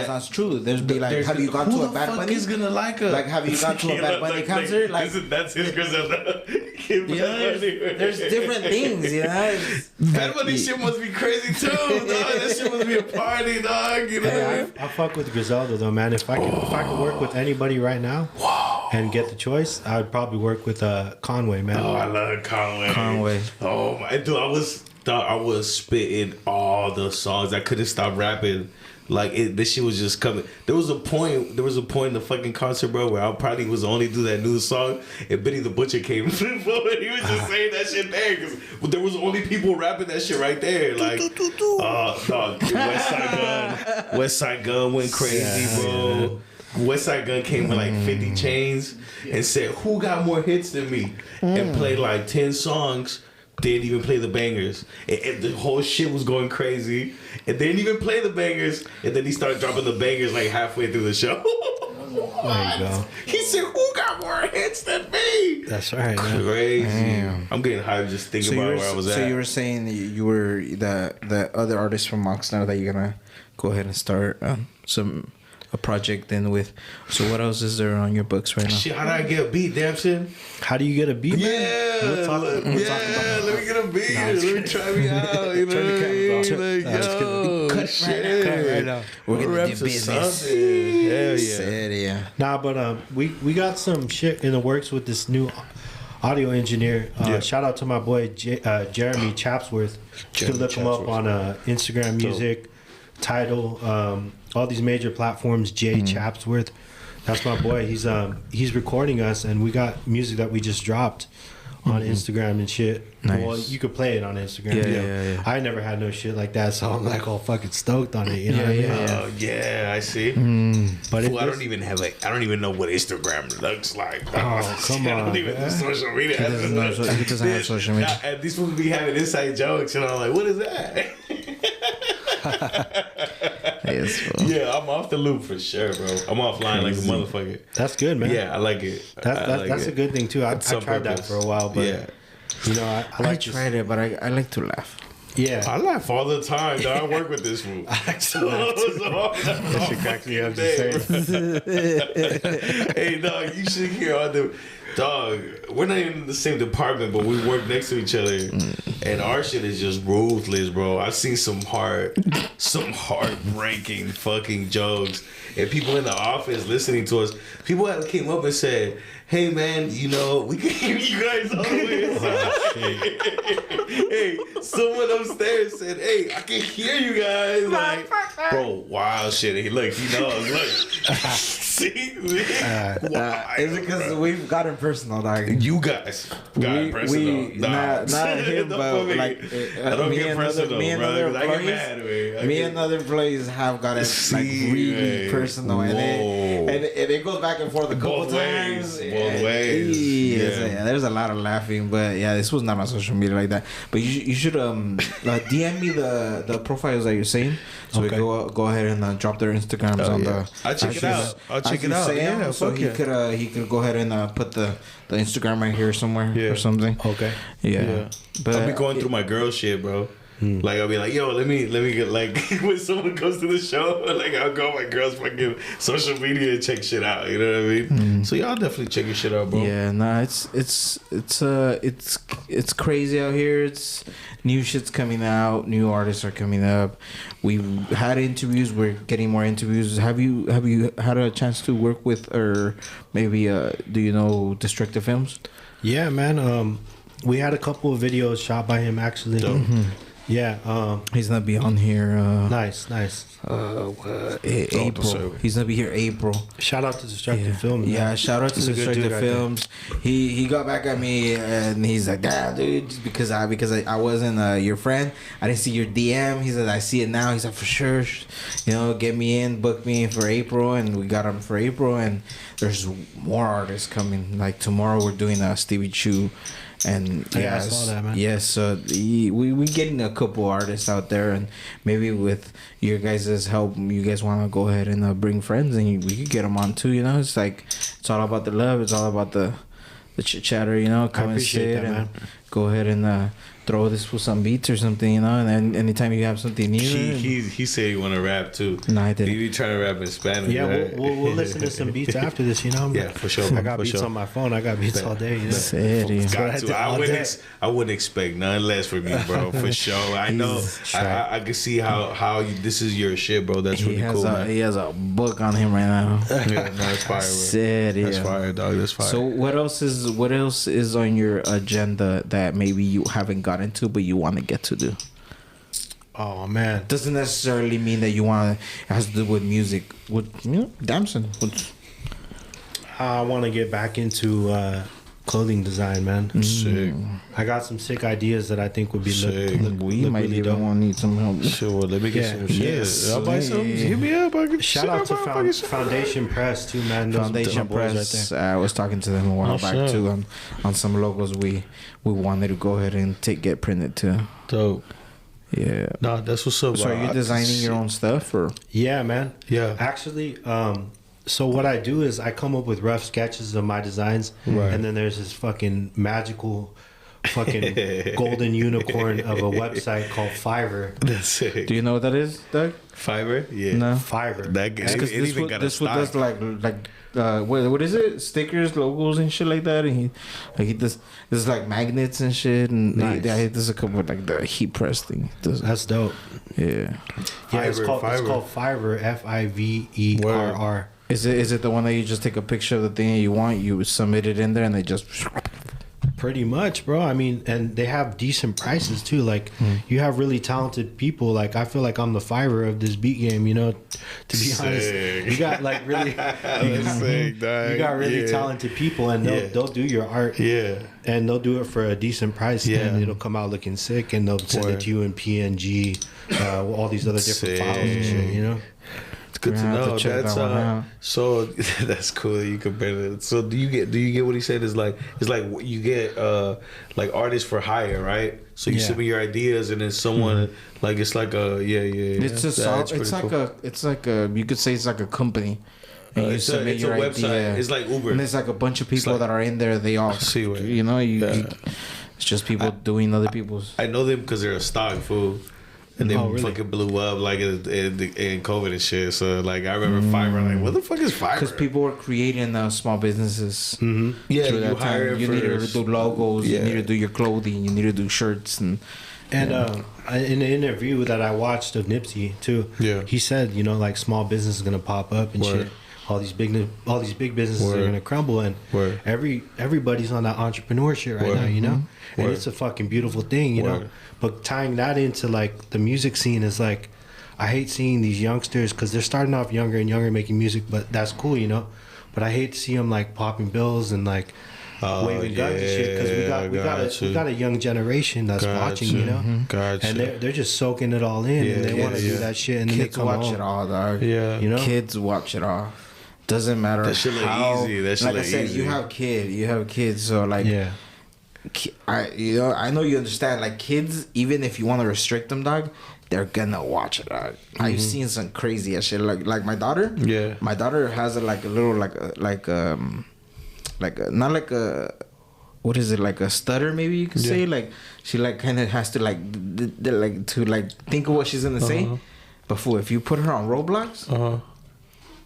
not true. There's be like, have you gone to a Bad Bunny? Who's gonna like us? Like, have you gone to a Bad Bunny concert? Like, that's his Griselda. there's different things, you know. Bad Bunny shit must be crazy too, dog. That shit must be a party, dog. You know what I mean? I fuck with Griselda though, man. If I could work with anybody right now and get the choice, I would probably work with Conway, man. Oh, I love Conway. Oh my dude, I was spitting all the songs. I couldn't stop rapping. Like this shit was just coming. There was a point in the fucking concert, bro, where I probably was the only dude that knew the song, and Benny the Butcher came and he was just saying that shit there because there was only people rapping that shit right there. Like, dog, West Side Gun went crazy, bro. West Side Gun came with like 50 chains and said, "Who got more hits than me?" and played like 10 songs. Didn't even play the bangers. And the whole shit was going crazy. And didn't even play the bangers. And then he started dropping the bangers like halfway through the show. There you go. He said, "Who got more hits than me?" That's right, man. Crazy. Damn. I'm getting hyped just thinking about where I was at. So you were saying that you were the other artist from Oxnard that you're gonna go ahead and start a project then with. So what else is there on your books right now? Shit, how did I get a beat, Damson? How do you get a beat, man? Yeah, let me get a beat. Let me try me out. You know what I mean? Like, yo, Cut right now. We're gonna reps do or business. something. Hell yeah. Said, yeah. Nah, but we got some shit in the works with this new audio engineer. Shout out to my boy Jeremy Chapsworth. You can look him up on Instagram Music, Tidal, all these major platforms. Chapsworth, that's my boy. He's recording us, and we got music that we just dropped on Instagram and shit. Nice. Well, you could play it on Instagram. Yeah. I never had no shit like that, so I'm like all fucking stoked on it. You know what I mean? Oh yeah, I see. But Fool, I don't even know what Instagram looks like. Oh, come I don't on, even do man. social media. He doesn't have social media. And these people be having inside jokes, and I'm like, what is that? Yes, bro. Yeah, I'm off the loop for sure, bro. I'm offline like a motherfucker. That's good, man. Yeah, I like it. That's a good thing too. I It's on tried that purpose. for a while, but you know, I I like tried it, but I like to laugh. Yeah, I laugh all the time, dog. I work with this fool. that shit cracks me up. Just saying. Hey, dog, you should hear all the dog. We're not even in the same department, but we work next to each other, and our shit is just ruthless, bro. I've seen some heartbreaking fucking jokes, and people in the office listening to us. People came up and said, hey man, you know, we can hear you guys all the way inside. Hey, someone upstairs said, hey, I can hear you guys. Like, bro, wild shit. He knows. Look. See? Is it because we've gotten personal, dog? You guys got personal. Not him, but like I don't get personal, bro. I get mad. Me and other employees have gotten like really personal, and it goes back and forth a couple times. Both ways. Yeah, there's a lot of laughing, but yeah, this was not my social media like that. But you should DM me the profiles that you're saying, so we go ahead and drop their Instagrams on the. I'll check it out. Yeah, so he could go ahead and put the Instagram right here somewhere or something. Okay. Yeah. But I'll be going through my girl shit, bro. Like I'll be like, yo, let me get like when someone comes to the show, like I'll go on my girl's fucking social media and check shit out. You know what I mean? So y'all definitely check your shit out, bro. Yeah, nah, it's crazy out here. It's new shit's coming out, new artists are coming up. We've had interviews. We're getting more interviews. Have you had a chance to work with, or maybe do you know Destructive Films? Yeah, man. We had a couple of videos shot by him actually. Yeah, he's gonna be on here. Nice. April. He's gonna be here April. Shout out to Destructive Films. Yeah, shout out to Destructive Films. He got back at me and he's like, "Damn, dude, just because I wasn't your friend, I didn't see your DM." He said, "I see it now." He's like, "For sure, you know, get me in, book me in for April," and we got him for April. And there's more artists coming. Like tomorrow, we're doing Stevie Chu. And I saw that, man. Yes, we getting a couple artists out there, and maybe with your guys' help, you guys want to go ahead and bring friends, and we could get them on too. You know, it's like it's all about the love. It's all about the chit chatter. You know, come and sit and go ahead and throw this with some beats or something. You know, and then anytime you have something new. He said he want to rap too. No, I didn't. He be trying to rap in Spanish. Yeah, right? we'll listen to some beats after this. You know. Yeah, for sure. I got beats on my phone. I got beats all day. You know? I wouldn't expect none less from you, bro. For sure. I know. I can see how this is your shit, bro. That's really cool. Man. He has a book on him right now. Yeah, no, that's fire, bro. That's fire, dog. That's fire. So what else is on your agenda that maybe you haven't gotten to but you want to get to do? Oh man, doesn't necessarily mean that you want to. It has to do with music. With Damson. I want to get back into clothing design, man. Sick. I got some sick ideas that I think would be we might really even want to need some help. Sure, let me get some shit. Yes. I'll buy some. Hit me up. Shout out to Foundation Press too, man. Foundation Press. Right, I was talking to them a while back too on some logos we wanted to go ahead and get printed too. Dope. Yeah. Nah, that's what's up. So are you designing your own stuff or? Yeah, man. Yeah. Actually, so what I do is I come up with rough sketches of my designs, and then there's this fucking magical fucking golden unicorn of a website called Fiverr. That's it. Do you know what that is, Doug? Fiverr? Yeah. No. Forever. This one does like what is it? Stickers, logos, and shit like that. And he does like magnets and shit. And nice. he does a couple of like the heat press thing. That's dope. Yeah. It's called Fiverr. Fiverr. Is it the one that you just take a picture of the thing you want, you submit it in there, and they just. Pretty much, bro. I mean, and they have decent prices too. Like, you have really talented people. Like, I feel like I'm the Fiverr of this beat game. You know, to be honest, you got like really, you got really talented people, and they'll do your art. Yeah, and they'll do it for a decent price. Yeah, and it'll come out looking sick, and they'll send it to you in PNG, all these other different files and shit. You know. It's good to know. That's so that's cool. You compare it. So do you get what he said? It's like you get like artists for hire, right? So you submit your ideas, and then someone like it's like a It's like a you could say it's like a company. And you submit your idea. It's like Uber. And there's like a bunch of people that are in there. They all you know it's just people doing other people's. I know them because they're a stock fool. And they fucking blew up like in COVID and shit. So like I remember Fiverr. Like what the fuck is Fiverr? Because people were creating small businesses. Mm-hmm. Yeah, you hire. You needed to do logos. You need to do your clothing. You need to do shirts and. In the interview that I watched of Nipsey too, he said like small business is gonna pop up and shit. all these big businesses Word. are gonna crumble, and Word. everybody's on that entrepreneur shit right Word. now, you know. And Word. it's a fucking beautiful thing, you know. Word. But tying that into like the music scene is like, I hate seeing these youngsters because they're starting off younger and younger making music, but that's cool, you know. But I hate to see them like popping bills and like waving guns and shit, because we got a young generation that's watching, you know. Gotcha. And they're just soaking it all in, and they want to do that shit, and then Kids they come watch home. it all, dog. Yeah. You know? Kids watch it all. Doesn't matter That shit look how. easy. That shit like I look said, easy. you have kids, so like, Yeah. I know you understand. Like kids, even if you want to restrict them, dog, they're gonna watch it, dog. I've seen some crazy ass shit. Like my daughter. Yeah. My daughter has a little not like a. What is it, like a stutter? Maybe you could say. Like she like kind of has to like think of what she's gonna say. But fool, if you put her on Roblox,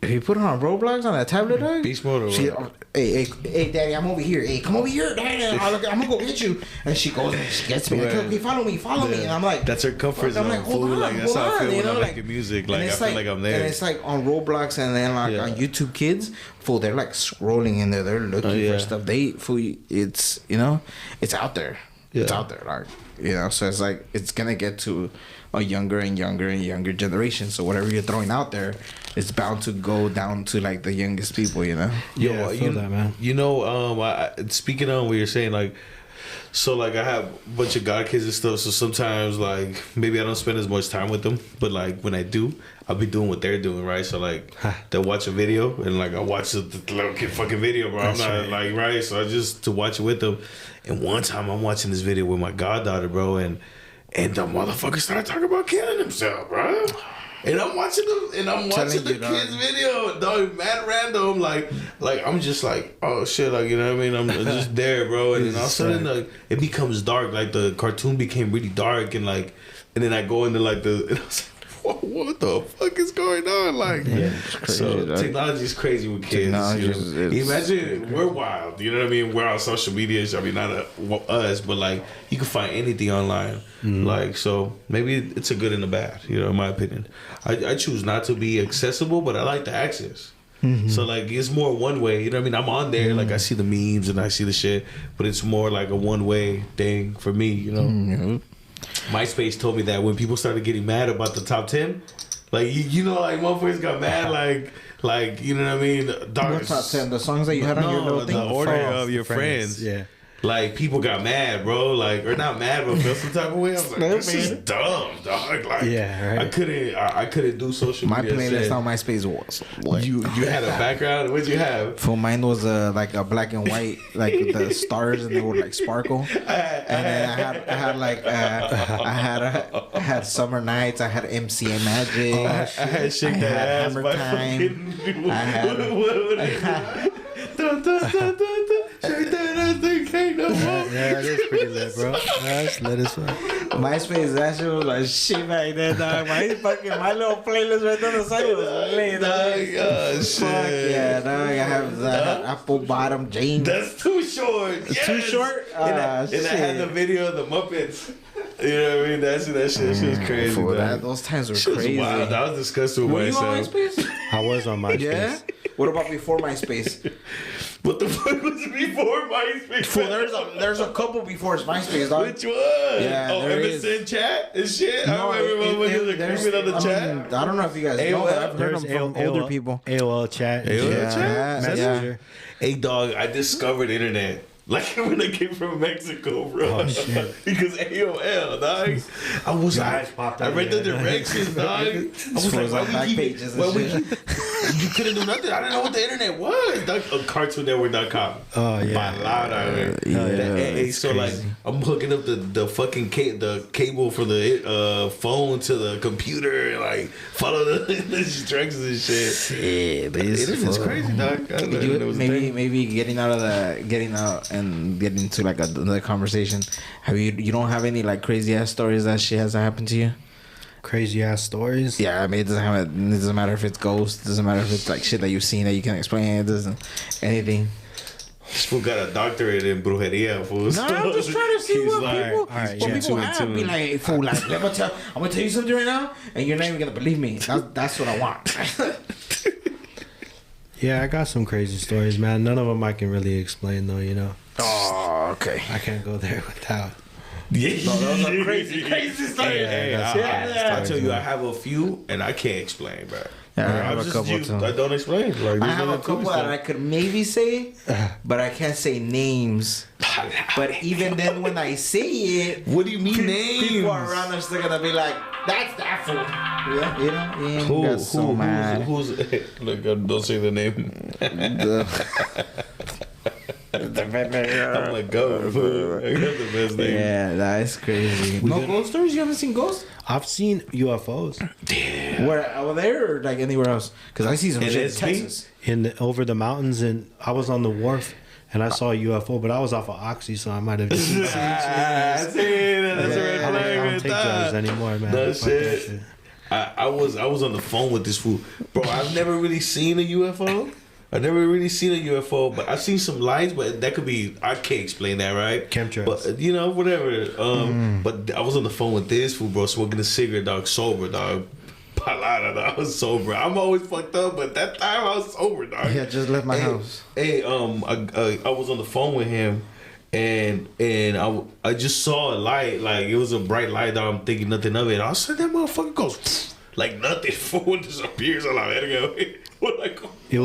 if you put her on Roblox on that tablet, dog, Beast mode or she, what? hey, daddy, I'm over here. Hey, come over here, daddy. I'm gonna go get you. And she goes and she gets me. Like, Right. okay, follow me. And I'm like, That's her comfort I'm zone. like, hold fool. on, Like that's how I feel you when know, I'm like- making music. and Like I it's feel like I'm there. And it's like on Roblox and then like Yeah. on YouTube Kids, fool, they're like scrolling in there. They're looking yeah. for stuff. It's it's out there. Yeah. It's out there, like, you know. So it's like it's gonna get to a younger and younger and younger generation. So whatever you're throwing out there, it's bound to go down to like the youngest people, you know. Yeah, I feel that, man. You know, speaking on what you're saying, like, so like I have a bunch of god kids and stuff. So sometimes like maybe I don't spend as much time with them, but like when I do, I'll be doing what they're doing, right? So like they'll watch a video and like I watch the little kid fucking video, bro. That's I'm not right. like right. So I just to watch it with them. And one time I'm watching this video with my goddaughter, bro, and the motherfucker started talking about killing himself, bro. And I'm watching the you, dog. kid's video, dog, mad random, like I'm just like, oh shit, like, you know what I mean? I'm just there, bro. And then all of a sudden, like, it becomes dark, like the cartoon became really dark, and then I go into like and I was like, what the fuck is going on? Like, so dog. technology is crazy with kids. Technology You is- know? it's- Imagine we're wild, you know what I mean? We're on social media. I mean, not us, but like you can find anything online. Like, so maybe it's a good and a bad, you know, in my opinion. I choose not to be accessible, but I like the access. So like it's more one way, you know what I mean? I'm on there, like I see the memes and I see the shit, but it's more like a one way thing for me, you know. MySpace told me that when people started getting mad about the top 10, like you know, like motherfuckers got mad, like you know what I mean? What top 10? The songs that you had on your little thing? the order of your Friends, friends. yeah. Like people got mad, bro. Like or not mad, but felt some type of way. I was like, this is dumb, dog. Like Yeah, right. I couldn't do social My media. playlist shit. on MySpace was what? You had a background. What'd you have? For mine was like a black and white, like with the stars and they would like sparkle. And then I had Summer Nights. I had MCA Magic. I had Shake I That had Ass Hammer by Time. fucking. I had- Dun, dun, dun, dun, dun. Shake that ass, thing can't no more. Yeah, that is pretty lit, bro. That's lit as fuck. MySpace, that shit was like shit back then, dog. My little playlist right there on the side was lit, dog. Oh, shit. Fuck yeah, dog. I have apple bottom jeans. That's too short. It's too short? And I had the video of the Muppets. You know what I mean? That shit was crazy. Fool, dog. those times were Shit was crazy. wild. I was disgusted with Were you on myself. MySpace? I was on MySpace. Yeah. What about before MySpace? What the fuck was before MySpace? Fool, there's a couple before MySpace, dog. Which one? Yeah, oh, there MSN is. chat and shit. I No, remember motherfuckers are creeping on the chat. I don't know if you guys know, but I've heard them from older people. AOL chat. AOL Yeah, chat? Messenger. Hey, dog, I discovered internet. Like when I came from Mexico, bro. Oh, shit. Because AOL, dog. I was Guys like, popped I out read the here. directions, dog. I was like, Froze on why back we keep pages it? and Why we shit. keep you couldn't do nothing. I didn't know what the internet was. Dog. CartoonNetwork.com. Oh, yeah. By loud, I mean. Hey, it's so like, crazy. I'm hooking up the fucking the cable for the phone to the computer and like follow the instructions and shit. Shit, It is crazy, dog. I didn't know it was a thing. Maybe getting out and getting to like another conversation. You don't have any like crazy ass stories that shit has happened to you? Crazy ass stories. Yeah, I mean it doesn't matter if it's ghosts, doesn't matter if it's like shit that you've seen that you can explain. It doesn't anything. This fool got a doctorate in brujeria, fool. No, I'm just trying to see He's what like, people, all right, what yeah. people have. Be like, fool, like, I'm gonna tell you something right now, and you're not even gonna believe me. That's what I want. Yeah, I got some crazy stories, man. None of them I can really explain, though. You know. Oh, okay. I can't go there without. Yeah, No, those are crazy stories. I tell you, I have a few, and I can't explain, bro. Yeah, I have a couple too. I don't explain. Like, I have a couple that I could maybe say, but I can't say names. But even then, when I say it, what do you mean names? People around us, they're gonna be like, "That's that fool." Yeah, you know. Who's? Look, don't say the name. I'm like, go, fool. I got the best name. Yeah, that's crazy. No ghost stories? You haven't seen ghosts? I've seen UFOs. Damn. Where over there or like anywhere else? Because I see some shit in Texas. Over the mountains, and I was on the wharf and I saw a UFO, but I was off of Oxy, so I might have just. That's a red flag. I don't take drugs anymore, man. That shit. I was on the phone with this fool, bro. I've never really seen a UFO. I've never really seen a UFO, but I've seen some lights. But that could be, I can't explain that, right? Chemtrails. But you know, whatever. But I was on the phone with this fool, bro, smoking a cigarette, dog, sober, dog. Palada, dog. I was sober. I'm always fucked up, but that time I was sober, dog. Yeah, just left my house. Hey, I was on the phone with him, and I just saw a light, like it was a bright light, dog. I'm thinking nothing of it. I said that motherfucker goes like nothing. Fool disappears on la verga. It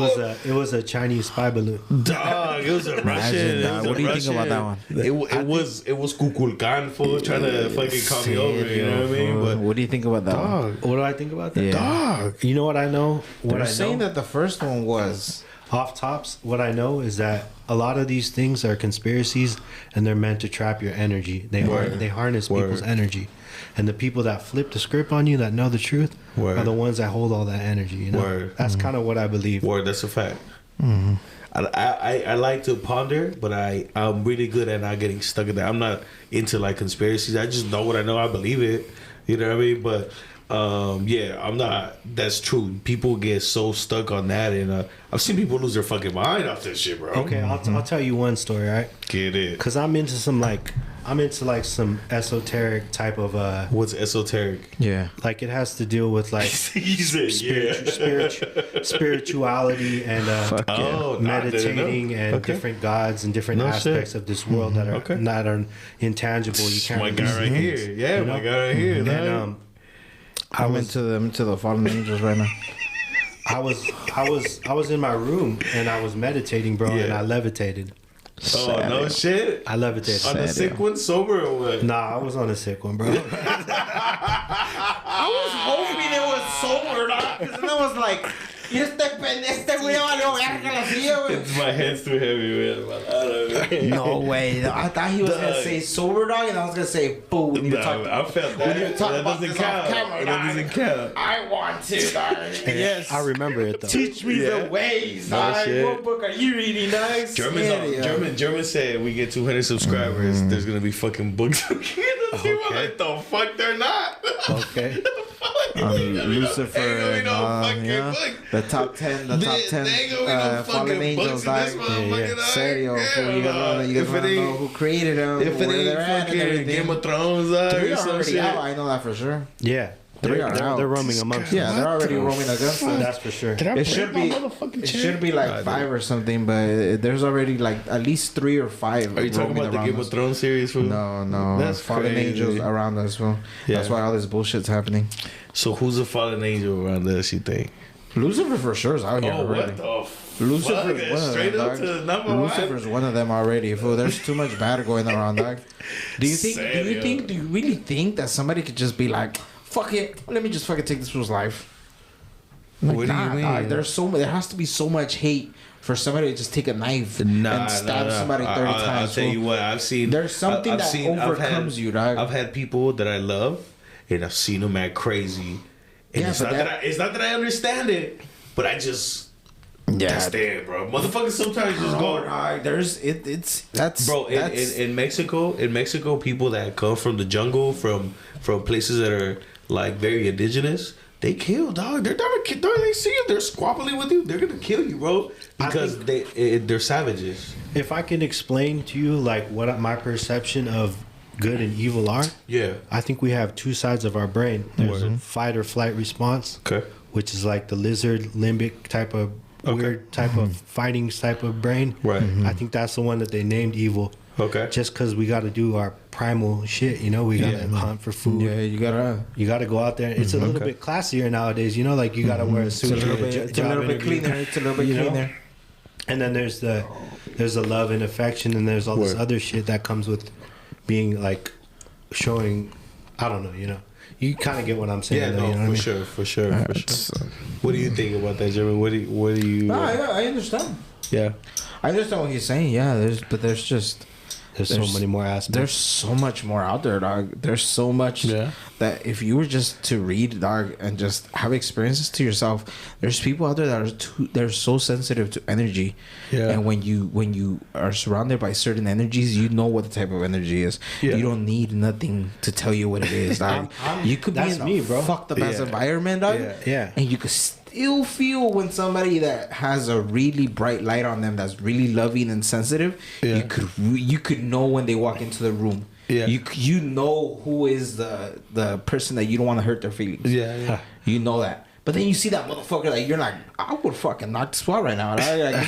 was a Chinese spy balloon. Dog, it was a Russian. What do you think about that one? It was Kukulkan fool trying to fucking call me over. You know what I mean? But what do you think about that one? What do I think about that? Yeah. Dog. You know what I know? They're saying that the first one was off tops. What I know is that a lot of these things are conspiracies, and they're meant to trap your energy. They harness people's energy. And the people that flip the script on you, that know the truth, are the ones that hold all that energy. You know, that's kind of what I believe. That's a fact. Mm-hmm. I like to ponder, but I'm really good at not getting stuck in that. I'm not into like conspiracies. I just know what I know. I believe it. You know what I mean? But I'm not. That's true. People get so stuck on that, and I've seen people lose their fucking mind off this shit, bro. Okay, I'll tell you one story, right? Get it? Because I'm into some some esoteric type of What's esoteric? Yeah, like it has to deal with like spirituality and meditating and different gods and different aspects of this world that are intangible. You can't. My guy right here. Yeah, my guy right here. And I'm into the fallen angels right now. I was in my room and I was meditating, bro, and I levitated. Oh, no shit. I levitated. On the sick one, sober or what? Nah, I was on a sick one, bro. I was hoping it was sober, because then I was like, my head's too heavy, man. No way. I thought he was going to say sober, dog, and I was going to say, boo, we need to talk I felt that. That doesn't count. That doesn't count. I want to, dog. Yes. I remember it, though. Teach me the ways, dog. What book are you reading, dog? German said we get 200 subscribers, there's going to be fucking books. Like, the fuck they're not. Okay. Lucifer and the top 10 fallen angels, like serio, you guys want to know who created them, if it ain't fucking Game of Thrones, they're already out. I know that for sure. Yeah. They're roaming amongst us. Yeah, they're already roaming against us. That's for sure. It should be like 5 or something, but there's already like at least 3 or 5. Are you talking about the Game of Thrones series, fool? No. That's fallen angels around us, fool. That's why all this bullshit's happening. So who's a fallen angel around us, you think? Lucifer for sure is out here already. What the Lucifer is one straight of them, up to number Lucifer's one of them already. Fool, there's too much bad going around, dog. Do you really think that somebody could just be like, fuck it, let me just fucking take this fool's life? Like, what do you mean? Dog, there has to be so much hate for somebody to just take a knife and stab somebody 30 times. I'll tell you what, I've seen. There's something overcomes you, dog. I've had people that I love, and I've seen them act crazy. And it's not that I understand it, but I just understand, bro. Motherfuckers sometimes just go. In Mexico, people that come from the jungle, from places that are like very indigenous, they kill, dog. They're never kill. They see you, they're squabbling with you. They're gonna kill you, bro, because they're savages. If I can explain to you like what my perception of good and evil are, I think we have 2 sides of our brain. There's a fight or flight response, which is like the lizard limbic type of weird type of fighting type of brain. Right. I think that's the one that they named evil. Okay. Just because we got to do our primal shit, you know, we got to hunt for food. Yeah, you gotta go out there. It's a little bit classier nowadays, you know, like you got to wear a suit. It's a little bit cleaner. It's a little bit cleaner. And then there's the love and affection, and there's all this other shit that comes with being like showing. I don't know, you know. You kind of get what I'm saying. Yeah, though, you know for what sure, for sure. What do you think about that, Jeremy? What do you? No, I understand. Yeah, I understand what he's saying. Yeah, there's so many more aspects. There's so much more out there, dog. There's so much that if you were just to read, dog, and just have experiences to yourself, there's people out there that they're so sensitive to energy. Yeah. And when you are surrounded by certain energies, you know what the type of energy is. Yeah. You don't need nothing to tell you what it is, dog. You could be in a fucked up ass environment, dog. Yeah. And you could still feel when somebody that has a really bright light on them, that's really loving and sensitive, you could know when they walk into the room. Yeah. You know who is the person that you don't want to hurt their feelings. Yeah. You know that. But then you see that motherfucker that you're like, I would fucking knock this spot right now. Right? Like,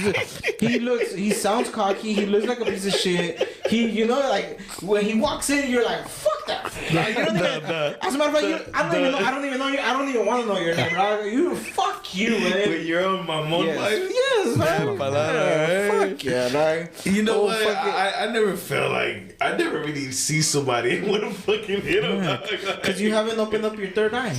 he sounds cocky. He looks like a piece of shit. You know, like when he walks in, you're like, fuck that. Like, you don't even, as a matter of fact, I don't even know you. I don't even want to know your name. Right? You fuck you, man. Wait, you're on my mom. Yes, man. Fuck yeah, like, you know what? I never felt like I never really see somebody and want to fucking hit them. Because you haven't opened up your third eye.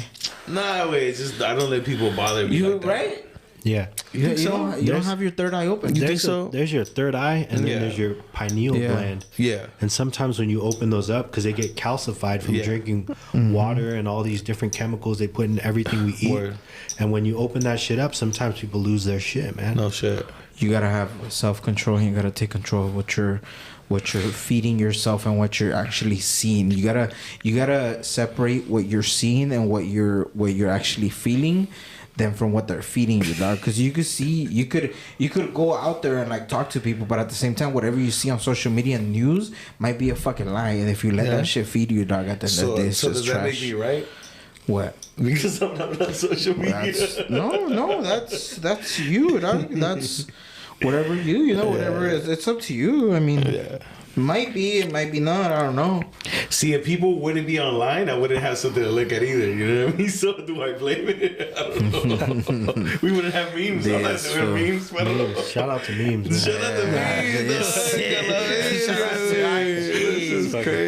Nah, wait. It's just I don't let people bother me. You like that. Right? Yeah. You don't have your third eye open. You think so? There's your third eye, and then there's your pineal gland. Yeah. And sometimes when you open those up, because they get calcified from drinking water and all these different chemicals they put in everything we eat. Word. And when you open that shit up, sometimes people lose their shit, man. No shit. You gotta have self-control. You gotta take control of what you're feeding yourself and what you're actually seeing. You gotta separate what you're seeing and what you're actually feeling than from what they're feeding you, dog. Because you could go out there and like talk to people, but at the same time, whatever you see on social media and news might be a fucking lie. And if you let that shit feed you, dog, at the end of the day, it's just trash. So does that make me right? What? Because I'm not on social media. That's you, dog. That's whatever you know, whatever it's up to you. I mean, might be, it might be not. I don't know. See, if people wouldn't be online, I wouldn't have something to look at either. You know what I mean? So do I blame it? I don't know. We wouldn't have memes. I'm not doing memes. But shout out to memes. Shout out to memes.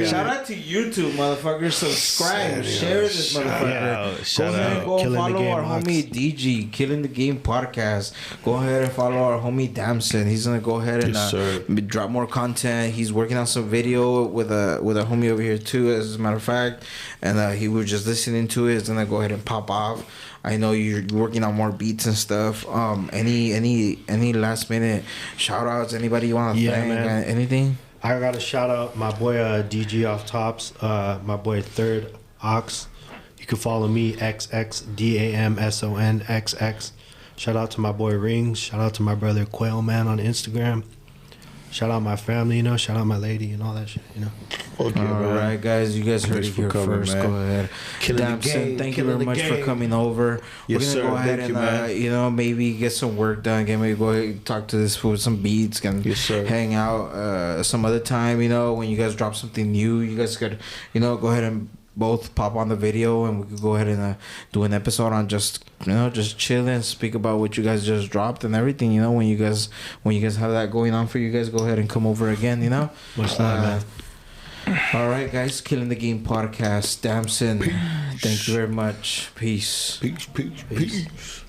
Shout out to YouTube, motherfuckers. Subscribe, share this motherfucker. Shout out. Go follow our homie DG, Killing the Game podcast. Go ahead and follow our homie Damson. He's gonna go ahead and drop more content. He's working on some video with a homie over here too, as a matter of fact. And he was just listening to it. It's gonna go ahead and pop off. I know you're working on more beats and stuff. Any last minute shout outs? Anybody you want to thank? Man. Anything? I gotta shout out my boy DG off tops. My boy Third Ox. You can follow me XXDAMSONXX. Shout out to my boy Rings. Shout out to my brother Quail Man on Instagram. Shout out my family, you know. Shout out my lady and all that shit, you know. Okay, all right, guys. You guys heard it here first. Man. Go ahead. Damson, thank you very much for coming over. Yes, We're gonna go ahead and maybe get some work done. Maybe go ahead and talk to this fool with some beats. And hang out some other time. You know, when you guys drop something new, you guys could, go ahead and both pop on the video, and we could go ahead and do an episode on just chill and speak about what you guys just dropped and everything. When you guys have that going on for you guys, go ahead and come over again. Much love, man. All right, guys. Killing the Game podcast. Damson, thank you very much. Peace. Peace.